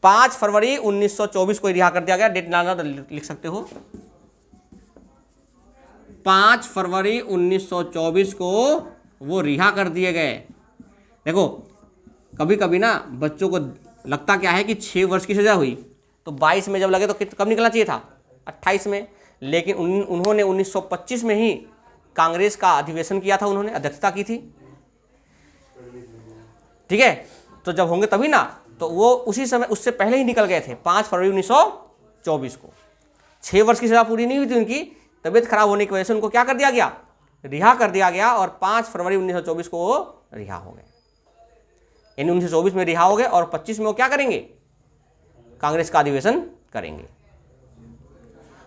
5 फरवरी 1924 को रिहा कर दिया गया। डेट ना लिख सकते हो। 5 फरवरी 1924 को वो रिहा कर दिए गए। देखो, कभी कभी ना बच्चों को लगता क्या है कि 6 वर्ष की सजा हुई, तो 22 में जब लगे तो कब निकलना चाहिए था? 28 में। लेकिन उन्होंने 1925 में ही कांग्रेस का अधिवेशन किया था, उन्होंने अध्यक्षता की थी, ठीक है। तो जब होंगे तभी ना, तो वो उसी समय, उससे पहले ही निकल गए थे 5 फरवरी 1924 को। 6 वर्ष की सजा पूरी नहीं हुई थी उनकी, तबीयत खराब होने की वजह से उनको क्या कर दिया गया? रिहा कर दिया गया। और 5 फरवरी 1924 को वो रिहा हो गए। यानी 1924 में रिहा हो गए और 25 में वो क्या करेंगे? कांग्रेस का अधिवेशन करेंगे।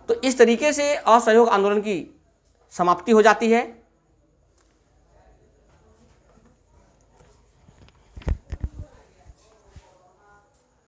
तो इस तरीके से असहयोग आंदोलन की समाप्ति हो जाती है।